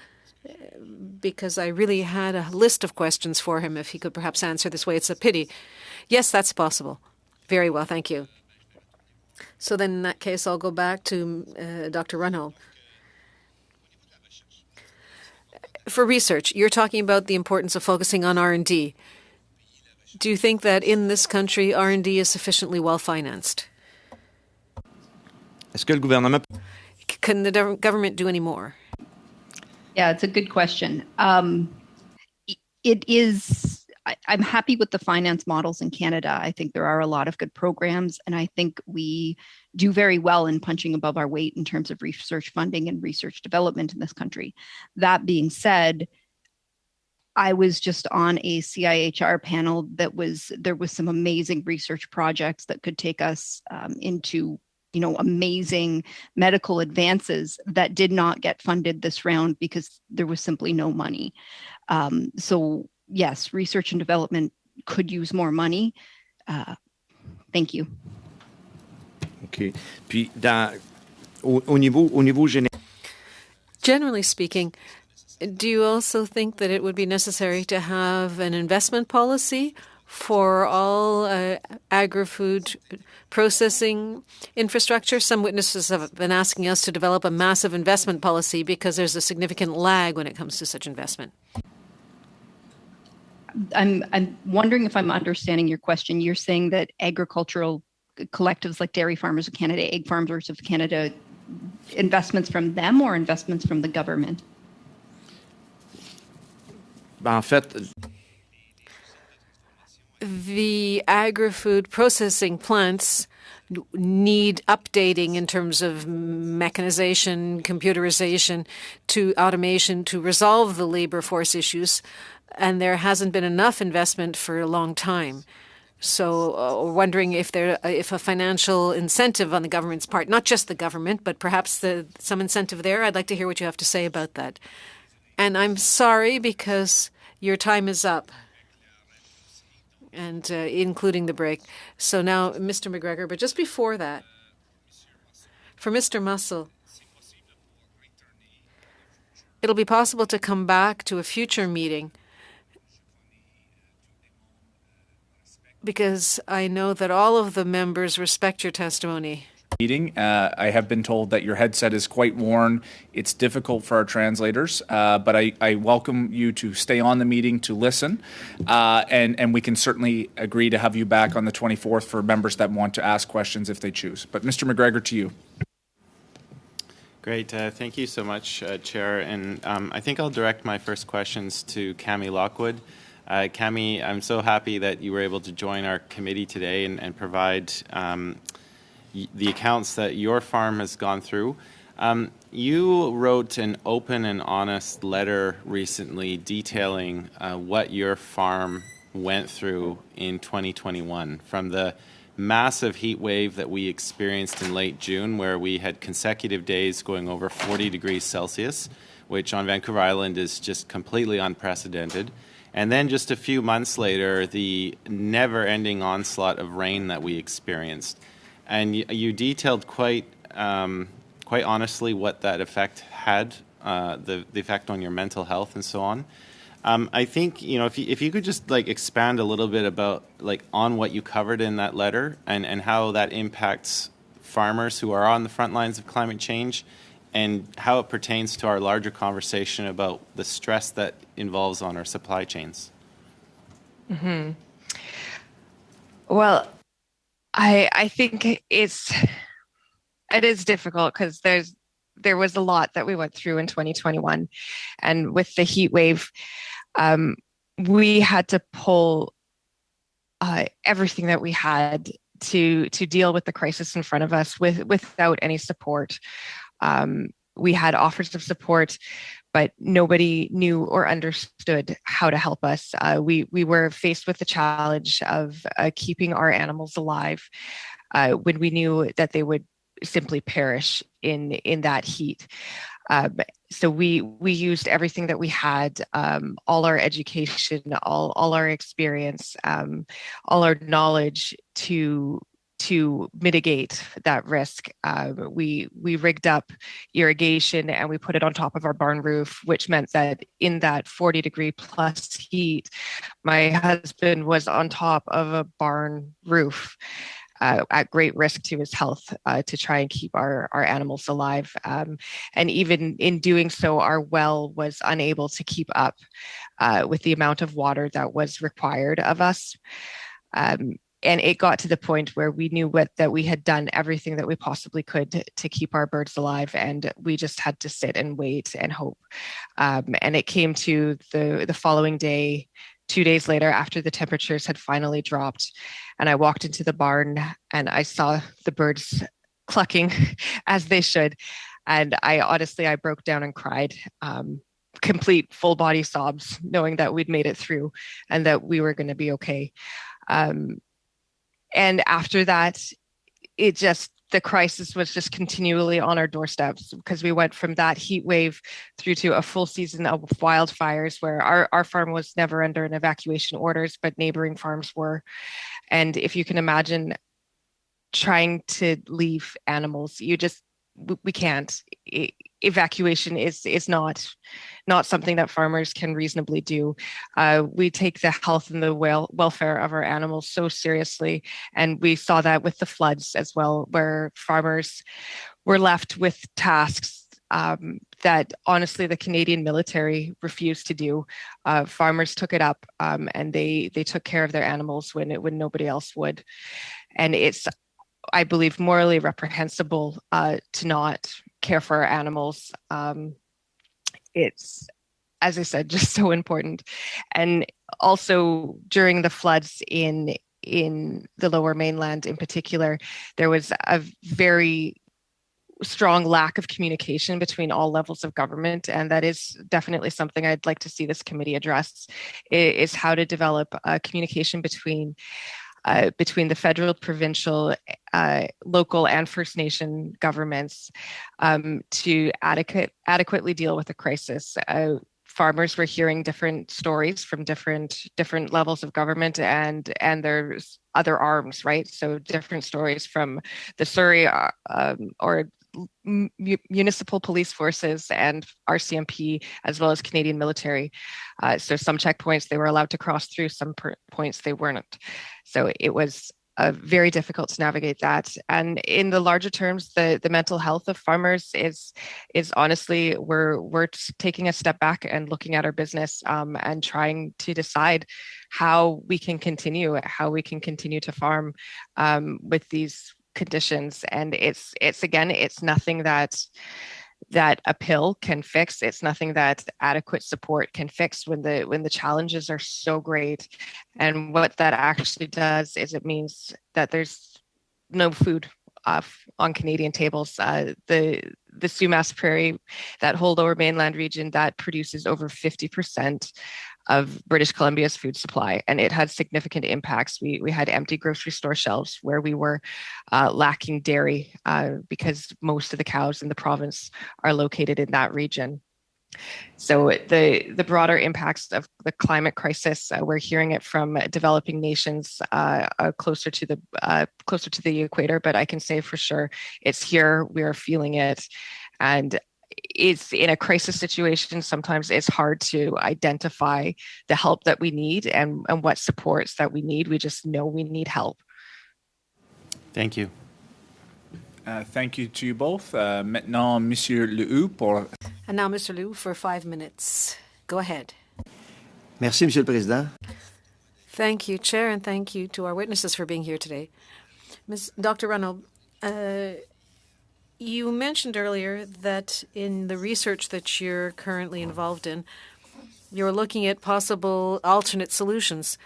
because I really had a list of questions for him. If he could perhaps answer this way, it's a pity. Yes, that's possible. Very well, thank you. So then in that case, I'll go back to Dr. Runhold. For research, you're talking about the importance of focusing on R&D. Do you think that in this country, R&D is sufficiently well-financed? Est-ce que le gouvernement... Can the government do any more? Yeah, it's a good question. It is I'm happy with the finance models in Canada. I think there are a lot of good programs, and I think we do very well in punching above our weight in terms of research funding and research development in this country. That being said, I was just on a CIHR panel there was some amazing research projects that could take us into amazing medical advances that did not get funded this round because there was simply no money. So yes, research and development could use more money. Thank you. OK. Puis, au niveau général. Generally speaking, do you also think that it would be necessary to have an investment policy for all agri-food processing infrastructure? Some witnesses have been asking us to develop a massive investment policy because there's a significant lag when it comes to such investment. I'm wondering if I'm understanding your question. You're saying that agricultural collectives like Dairy Farmers of Canada, Egg Farmers of Canada, investments from them or investments from the government? En fait, the agri-food processing plants need updating in terms of mechanization, computerization, to automation to resolve the labor force issues, and there hasn't been enough investment for a long time. So wondering if a financial incentive on the government's part, not just the government, but perhaps some incentive there. I'd like to hear what you have to say about that. And I'm sorry because your time is up, and including the break. So now, Mr. McGregor, but just before that, for Mr. Mussel, it'll be possible to come back to a future meeting because I know that all of the members respect your testimony. Meeting. I have been told that your headset is quite worn. It's difficult for our translators, but I welcome you to stay on the meeting to listen, and we can certainly agree to have you back on the 24th for members that want to ask questions if they choose. But Mr. McGregor, to you. Great. Thank you so much, Chair. And I think I'll direct my first questions to Cami Lockwood. Cami, I'm so happy that you were able to join our committee today and provide the accounts that your farm has gone through. You wrote an open and honest letter recently detailing what your farm went through in 2021, from the massive heat wave that we experienced in late June, where we had consecutive days going over 40 degrees Celsius, which on Vancouver Island is just completely unprecedented. And then just a few months later, the never-ending onslaught of rain that we experienced. And you detailed quite honestly what that effect had, the effect on your mental health and so on. I think if you could just expand a little bit about on what you covered in that letter and how that impacts farmers who are on the front lines of climate change, and how it pertains to our larger conversation about the stress that involves on our supply chains. Mm-hmm. Well, I think it is difficult because there was a lot that we went through in 2021, and with the heat wave, we had to pull everything that we had to deal with the crisis in front of us without any support. We had offers of support, but nobody knew or understood how to help us. We were faced with the challenge of keeping our animals alive when we knew that they would simply perish in that heat. So we used everything that we had, all our education, all our experience, all our knowledge to mitigate that risk. We rigged up irrigation and we put it on top of our barn roof, which meant that in that 40 degree plus heat, my husband was on top of a barn roof at great risk to his health to try and keep our animals alive. And even in doing so, our well was unable to keep up with the amount of water that was required of us. And it got to the point where we knew that we had done everything that we possibly could to keep our birds alive, and we just had to sit and wait and hope. And it came to the following day 2 days later, after the temperatures had finally dropped, and I walked into the barn and I saw the birds clucking as they should. And I broke down and cried, complete full body sobs, knowing that we'd made it through and that we were going to be okay. And after that, the crisis was just continually on our doorsteps, because we went from that heat wave through to a full season of wildfires where our farm was never under an evacuation orders, but neighboring farms were. And if you can imagine trying to leave animals, we can't. Evacuation is not something that farmers can reasonably do. We take the health and the welfare of our animals so seriously, and we saw that with the floods as well, where farmers were left with tasks that honestly the Canadian military refused to do. Farmers took it up, and they took care of their animals when nobody else would. And it's, I believe, morally reprehensible to not care for our animals. It's, as I said, just so important. And also during the floods in the Lower Mainland in particular, there was a very strong lack of communication between all levels of government, and that is definitely something I'd like to see this committee address, is how to develop communication between the federal, provincial, local, and First Nation governments to adequately deal with the crisis. Farmers were hearing different stories from different levels of government, and there's other arms, right? So different stories from the Surrey or municipal police forces and RCMP, as well as Canadian military. So some checkpoints they were allowed to cross through, some points they weren't. So it was very difficult to navigate that. And in the larger terms, the mental health of farmers is honestly, we're taking a step back and looking at our business and trying to decide how we can continue to farm with these conditions. And it's nothing that a pill can fix. It's nothing that adequate support can fix when the challenges are so great. And what that actually does is it means that there's no food on Canadian tables. The Sumas Prairie, that whole Lower Mainland region, that produces over 50% of British Columbia's food supply, and it had significant impacts. We had empty grocery store shelves where we were lacking dairy because most of the cows in the province are located in that region. So the broader impacts of the climate crisis, we're hearing it from developing nations closer to the equator, but I can say for sure it's here. We are feeling it, and it's in a crisis situation. Sometimes it's hard to identify the help that we need and what supports that we need. We just know we need help. Thank you. Thank you to you both. Maintenant, Monsieur Lehoux pour... And now, Mr. Lehoux, for 5 minutes. Go ahead. Merci, Monsieur le Président. Thank you, Chair, and thank you to our witnesses for being here today. Dr. Renaud, you mentioned earlier that in the research that you're currently involved in, you're looking at possible alternate solutions.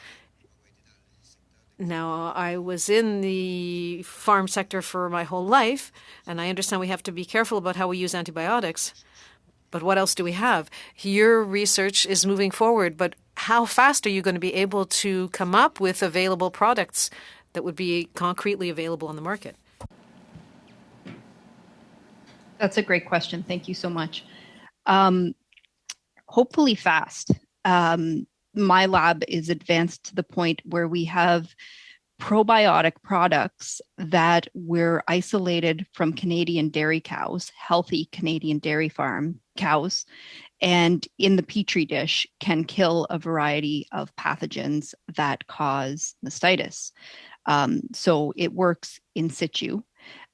Now, I was in the farm sector for my whole life, and I understand we have to be careful about how we use antibiotics. But what else do we have? Your research is moving forward, but how fast are you going to be able to come up with available products that would be concretely available on the market? That's a great question. Thank you so much. Hopefully fast. My lab is advanced to the point where we have probiotic products that were isolated from Canadian dairy cows, healthy Canadian dairy farm cows, and in the Petri dish can kill a variety of pathogens that cause mastitis. So it works in situ.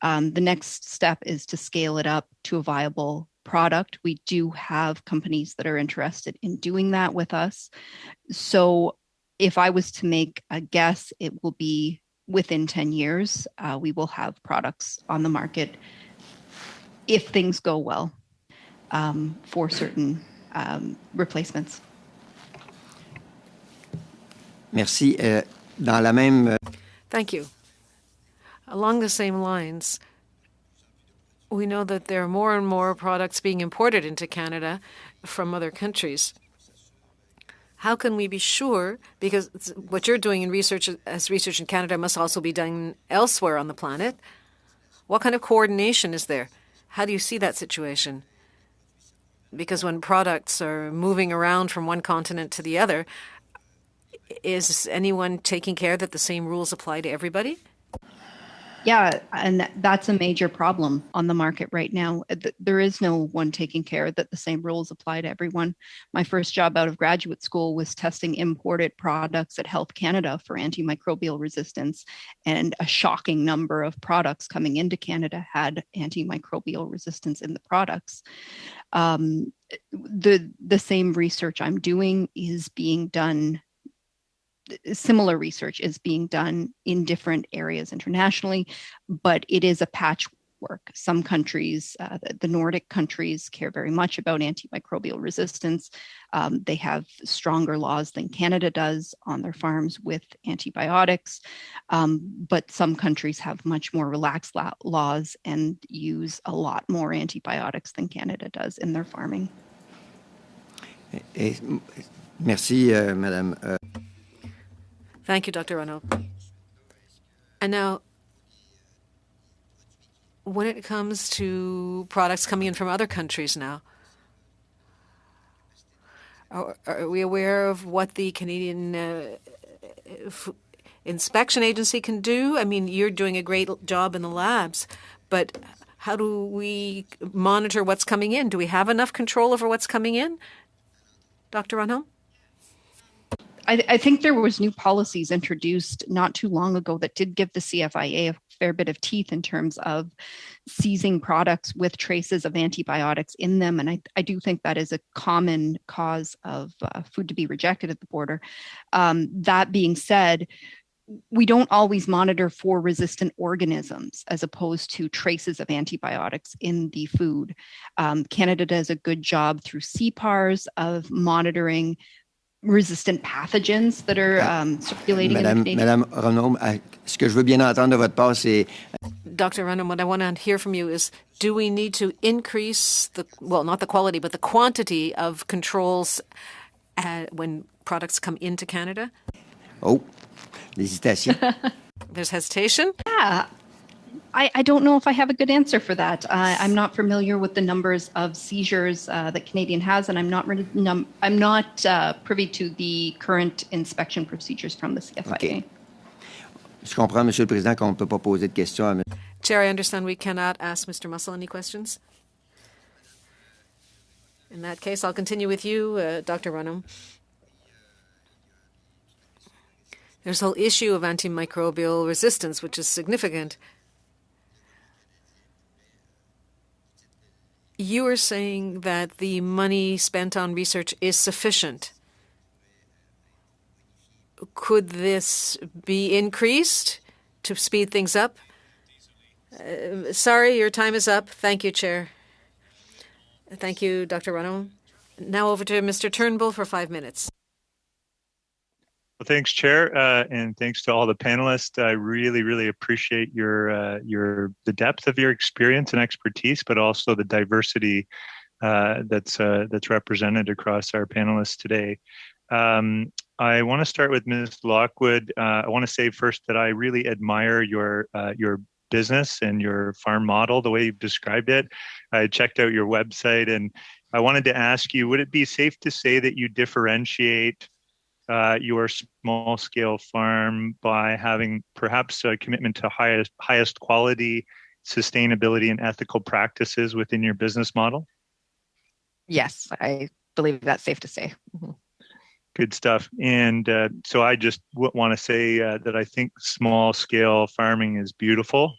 The next step is to scale it up to a viable product. We do have companies that are interested in doing that with us. So if I was to make a guess, it will be within 10 years, we will have products on the market if things go well for certain replacements. Merci. Dans la même... Thank you. Along the same lines, we know that there are more and more products being imported into Canada from other countries. How can we be sure, because what you're doing in research as research in Canada must also be done elsewhere on the planet, what kind of coordination is there? How do you see that situation? Because when products are moving around from one continent to the other, is anyone taking care that the same rules apply to everybody? Yeah, and that's a major problem on the market right now. There is no one taking care that the same rules apply to everyone. My first job out of graduate school was testing imported products at Health Canada for antimicrobial resistance, and a shocking number of products coming into Canada had antimicrobial resistance in the products. The same research I'm doing is being done. Similar research is being done in different areas internationally, but it is a patchwork. Some countries, the Nordic countries, care very much about antimicrobial resistance. They have stronger laws than Canada does on their farms with antibiotics, but some countries have much more relaxed laws and use a lot more antibiotics than Canada does in their farming. Merci, Madame. Thank you, Dr. Renaud. And now, when it comes to products coming in from other countries now, are we aware of what the Canadian Inspection Agency can do? I mean, you're doing a great job in the labs, but how do we monitor what's coming in? Do we have enough control over what's coming in? Dr. Renaud? I think there was new policies introduced not too long ago that did give the CFIA a fair bit of teeth in terms of seizing products with traces of antibiotics in them. And I do think that is a common cause of food to be rejected at the border. That being said, we don't always monitor for resistant organisms as opposed to traces of antibiotics in the food. Canada does a good job through CPARS of monitoring resistant pathogens that are circulating in the Canadian. Madame Renaud, ce que je veux bien entendre de votre part, c'est... Dr. Renaud, what I want to hear from you is, do we need to increase not the quality, but the quantity of controls when products come into Canada? Oh, l'hésitation. There's hesitation? Yeah. I don't know if I have a good answer for that. I'm not familiar with the numbers of seizures that Canadian has, and I'm not privy to the current inspection procedures from the CFIA. Okay. Je comprends, Monsieur le Président, qu'on ne peut pas poser de questions. Chair, I understand we cannot ask Mr. Mussel any questions. In that case, I'll continue with you, Dr. Renaud. There's a whole issue of antimicrobial resistance, which is significant. You are saying that the money spent on research is sufficient. Could this be increased to speed things up? Sorry, your time is up. Thank you, Chair. Thank you, Dr. Renaud. Now over to Mr. Turnbull for 5 minutes. Well, thanks, Chair, and thanks to all the panelists. I really, really appreciate the depth of your experience and expertise, but also the diversity that's represented across our panelists today. I want to start with Ms. Lockwood. I want to say first that I really admire your business and your farm model, the way you've described it. I checked out your website, and I wanted to ask you: would it be safe to say that you differentiate your small-scale farm by having perhaps a commitment to highest quality, sustainability, and ethical practices within your business model? Yes, I believe that's safe to say. Mm-hmm. Good stuff. And so I just want to say that I think small-scale farming is beautiful.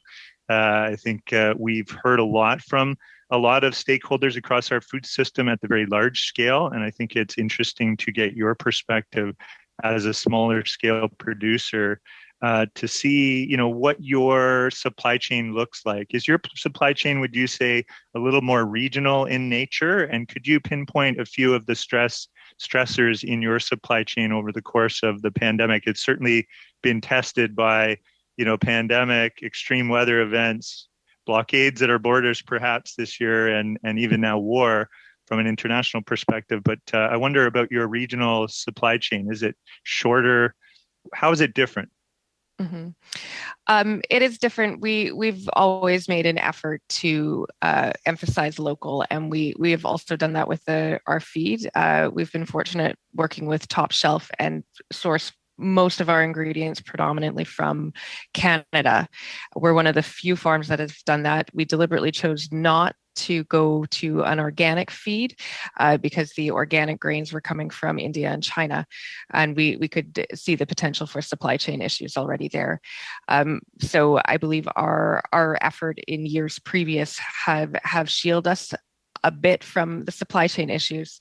I think we've heard a lot from a lot of stakeholders across our food system at the very large scale. And I think it's interesting to get your perspective as a smaller scale producer to see, what your supply chain looks like. Is your supply chain, would you say, a little more regional in nature? And could you pinpoint a few of the stressors in your supply chain over the course of the pandemic? It's certainly been tested by, pandemic, extreme weather events, blockades at our borders perhaps this year, and even now war from an international perspective. But I wonder about your regional supply chain. Is it shorter? How is it different? It is different. We've always made an effort to emphasize local, and we have also done that with our feed. We've been fortunate working with Top Shelf and source most of our ingredients predominantly from Canada. We're one of the few farms that has done that. We deliberately chose not to go to an organic feed because the organic grains were coming from India and China, and we could see the potential for supply chain issues already there. So I believe our effort in years previous have shielded us a bit from the supply chain issues.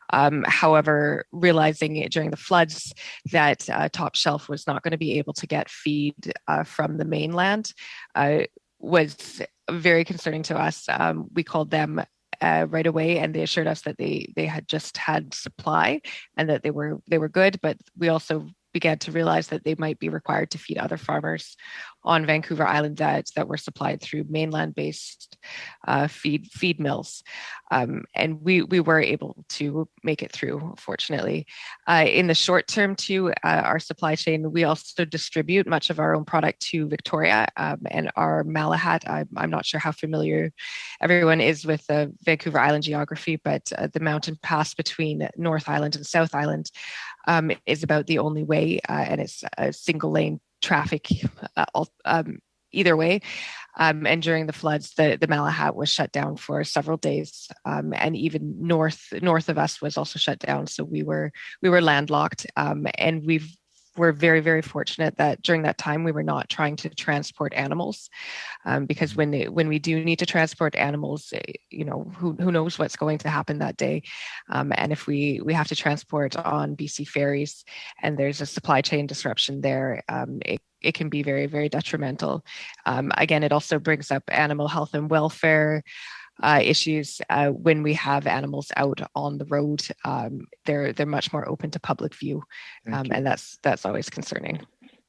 However, realizing during the floods that Top Shelf was not going to be able to get feed from the mainland was very concerning to us. We called them right away, and they assured us that they had just had supply and that they were good. But we also began to realize that they might be required to feed other farmers on Vancouver Island that were supplied through mainland-based feed mills. And we were able to make it through, fortunately. In the short term, too, our supply chain, we also distribute much of our own product to Victoria, and our Malahat. I'm not sure how familiar everyone is with the Vancouver Island geography, but the mountain pass between North Island and South Island is about the only way, and it's a single lane traffic either way. And during the floods, the Malahat was shut down for several days, and even north of us was also shut down. So we were landlocked, and we're very, very fortunate that during that time we were not trying to transport animals, because when we do need to transport animals, who knows what's going to happen that day, and if we have to transport on BC ferries and there's a supply chain disruption there, it can be very, very detrimental. Again, it also brings up animal health and welfare issues when we have animals out on the road. They're much more open to public view, and that's always concerning.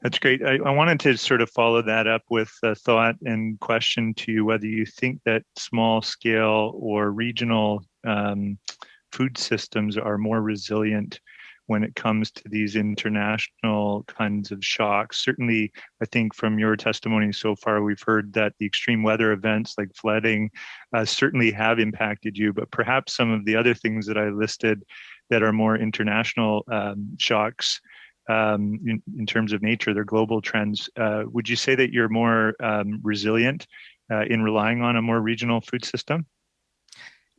That's great. I wanted to sort of follow that up with a thought and question to you whether you think that small scale or regional food systems are more resilient when it comes to these international kinds of shocks. Certainly, I think from your testimony so far, we've heard that the extreme weather events like flooding certainly have impacted you, but perhaps some of the other things that I listed that are more international shocks in terms of nature, they're global trends. Would you say that you're more resilient in relying on a more regional food system?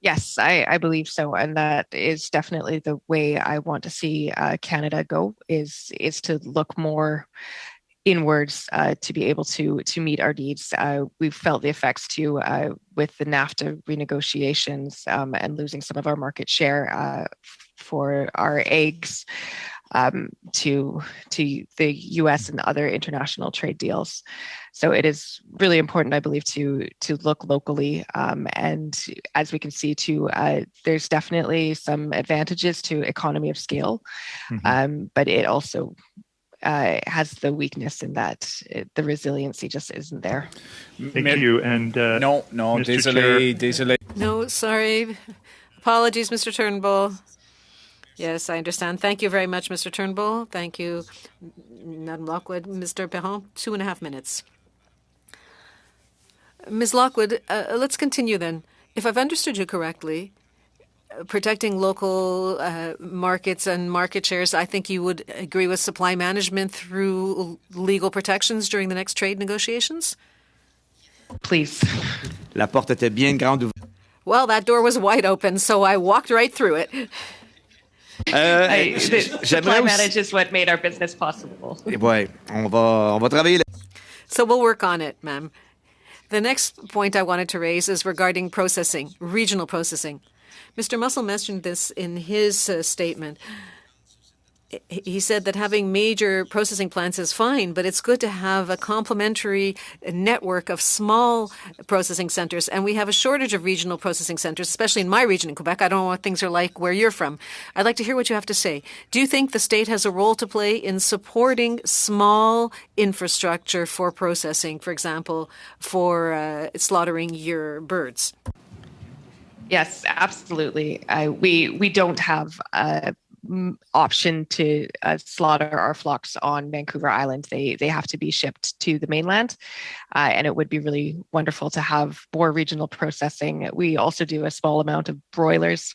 Yes, I believe so, and that is definitely the way I want to see Canada go. Is to look more inwards to be able to meet our needs. We've felt the effects too with the NAFTA renegotiations and losing some of our market share for our eggs to the U.S. and other international trade deals. So it is really important, I believe, to look locally. And as we can see, too, there's definitely some advantages to economy of scale, but it also has the weakness in that the resiliency just isn't there. Thank you. And no, désolé. No, sorry. Apologies, Mr. Turnbull. Yes, I understand. Thank you very much, Mr. Turnbull. Thank you, Madam Lockwood. Mr. Perron, 2.5 minutes. Ms. Lockwood, let's continue then. If I've understood you correctly, protecting local markets and market shares, I think you would agree with supply management through legal protections during the next trade negotiations? Please. La porte était bien grande. Well, that door was wide open, so I walked right through it. Supply manage is what made our business possible. Ouais, on va travailler. So we'll work on it, ma'am. The next point I wanted to raise is regarding processing, regional processing. Mr. Mussel mentioned this in his statement. he said that having major processing plants is fine, but it's good to have a complementary network of small processing centers. And we have a shortage of regional processing centers, especially in my region in Quebec. I don't know what things are like where you're from. I'd like to hear what you have to say. Do you think the state has a role to play in supporting small infrastructure for processing, for example, for slaughtering your birds? Yes, absolutely. We don't have option to slaughter our flocks on Vancouver Island. They have to be shipped to the mainland, and it would be really wonderful to have more regional processing. We also do a small amount of broilers,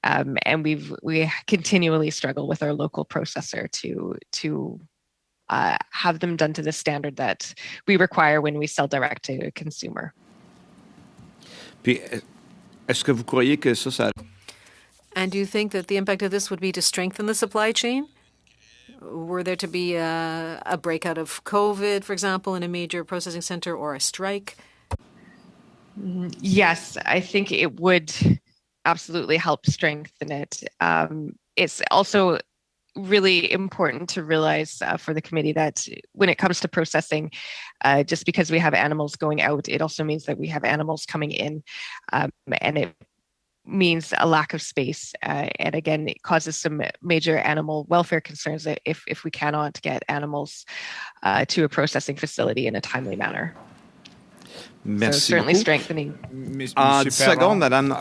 and we continually struggle with our local processor to have them done to the standard that we require when we sell direct to a consumer. Puis, est-ce que vous croyez que ça... And do you think that the impact of this would be to strengthen the supply chain? Were there to be a breakout of COVID, for example, in a major processing center, or a strike? Yes, I think it would absolutely help strengthen it. It's also really important to realize for the committee that when it comes to processing, just because we have animals going out, it also means that we have animals coming in, and it means a lack of space. And again, it causes some major animal welfare concerns if we cannot get animals to a processing facility in a timely manner. Merci so certainly beaucoup. Strengthening. 10 secondes, Madame.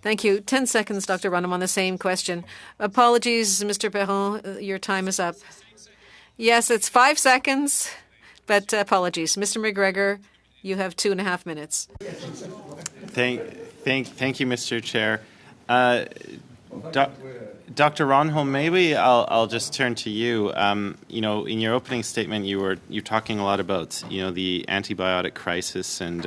Thank you. 10 seconds, Dr. Runham, on the same question. Apologies, Mr. Perron, your time is up. Yes, it's 5 seconds, but apologies. Mr. McGregor, you have 2.5 minutes. Thank you, Mr. Chair. Dr. Ronholm, maybe I'll just turn to you. You know, in your opening statement, you're talking a lot about the antibiotic crisis and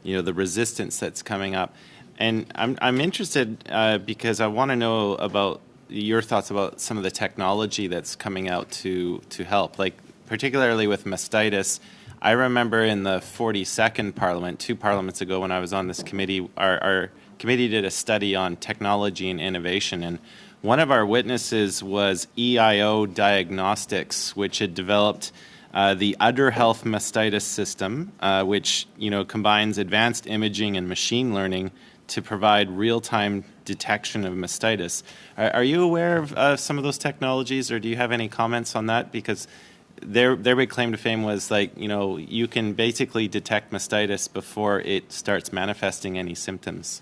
the resistance that's coming up, and I'm interested because I want to know about your thoughts about some of the technology that's coming out to help, like particularly with mastitis. I remember in the 42nd Parliament, 2 parliaments ago, when I was on this committee, our committee did a study on technology and innovation, and one of our witnesses was EIO Diagnostics, which had developed the Udder Health Mastitis System, which combines advanced imaging and machine learning to provide real-time detection of mastitis. Are you aware of some of those technologies, or do you have any comments on that? Because their big claim to fame was you can basically detect mastitis before it starts manifesting any symptoms.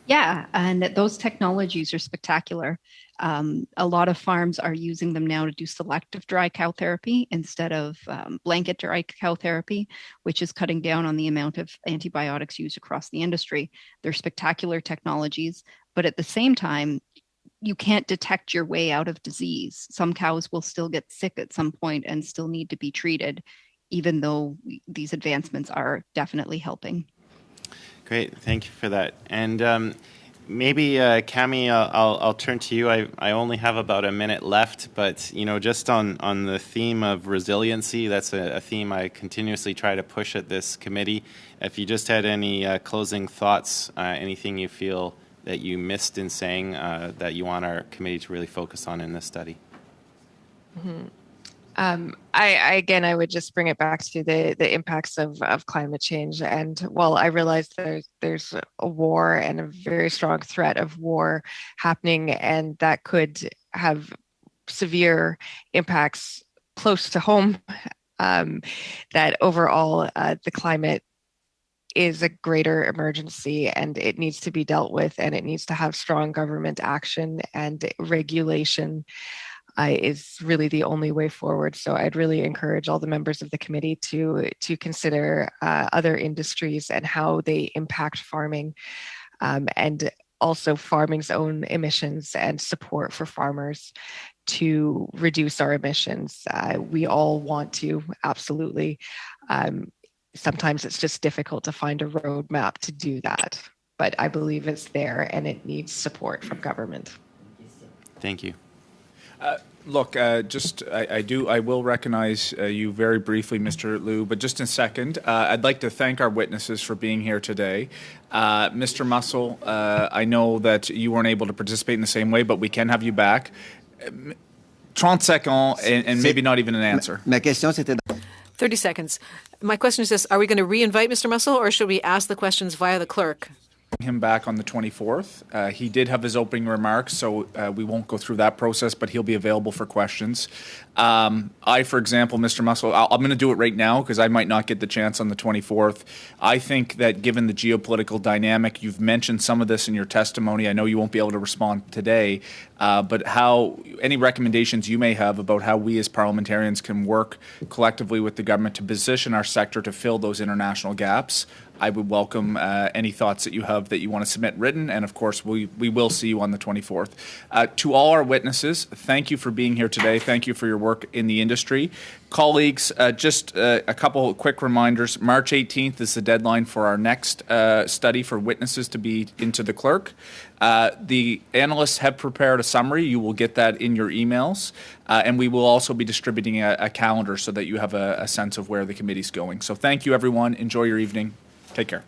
Yeah, and those technologies are spectacular. A lot of farms are using them now to do selective dry cow therapy instead of blanket dry cow therapy, which is cutting down on the amount of antibiotics used across the industry. They're spectacular technologies, but at the same time, you can't detect your way out of disease. Some cows will still get sick at some point and still need to be treated, even though these advancements are definitely helping. Great, thank you for that. And maybe, Cami, I'll turn to you. I only have about a minute left, but just on the theme of resiliency, that's a theme I continuously try to push at this committee. If you just had any closing thoughts, anything you feel that you missed in saying that you want our committee to really focus on in this study. Mm-hmm. I would just bring it back to the impacts of climate change. And while I realize there's a war and a very strong threat of war happening, and that could have severe impacts close to home, that overall the climate is a greater emergency and it needs to be dealt with, and it needs to have strong government action, and regulation is really the only way forward. So I'd really encourage all the members of the committee to consider other industries and how they impact farming, and also farming's own emissions and support for farmers to reduce our emissions. We all want to, absolutely. Sometimes it's just difficult to find a roadmap to do that, but I believe it's there and it needs support from government. Thank you. Look, I will recognize you very briefly, Mr. Liu, but just in a second, I'd like to thank our witnesses for being here today. Mr. Mussel, I know that you weren't able to participate in the same way, but we can have you back. 30 seconds and maybe not even an answer. Ma question, c'était... 30 seconds. My question is this: are we going to re-invite Mr. Mussel, or should we ask the questions via the clerk? Him back on the 24th. He did have his opening remarks, so we won't go through that process, but he'll be available for questions. For example, Mr. Mussel, I'm going to do it right now because I might not get the chance on the 24th. I think that given the geopolitical dynamic, you've mentioned some of this in your testimony. I know you won't be able to respond today, but any recommendations you may have about how we as parliamentarians can work collectively with the government to position our sector to fill those international gaps. I would welcome any thoughts that you have that you want to submit written, and of course, we will see you on the 24th. To all our witnesses, thank you for being here today. Thank you for your work in the industry. Colleagues, just a couple of quick reminders. March 18th is the deadline for our next study for witnesses to be into the clerk. The analysts have prepared a summary. You will get that in your emails. And we will also be distributing a calendar so that you have a sense of where the committee's going. So thank you, everyone. Enjoy your evening. Take care.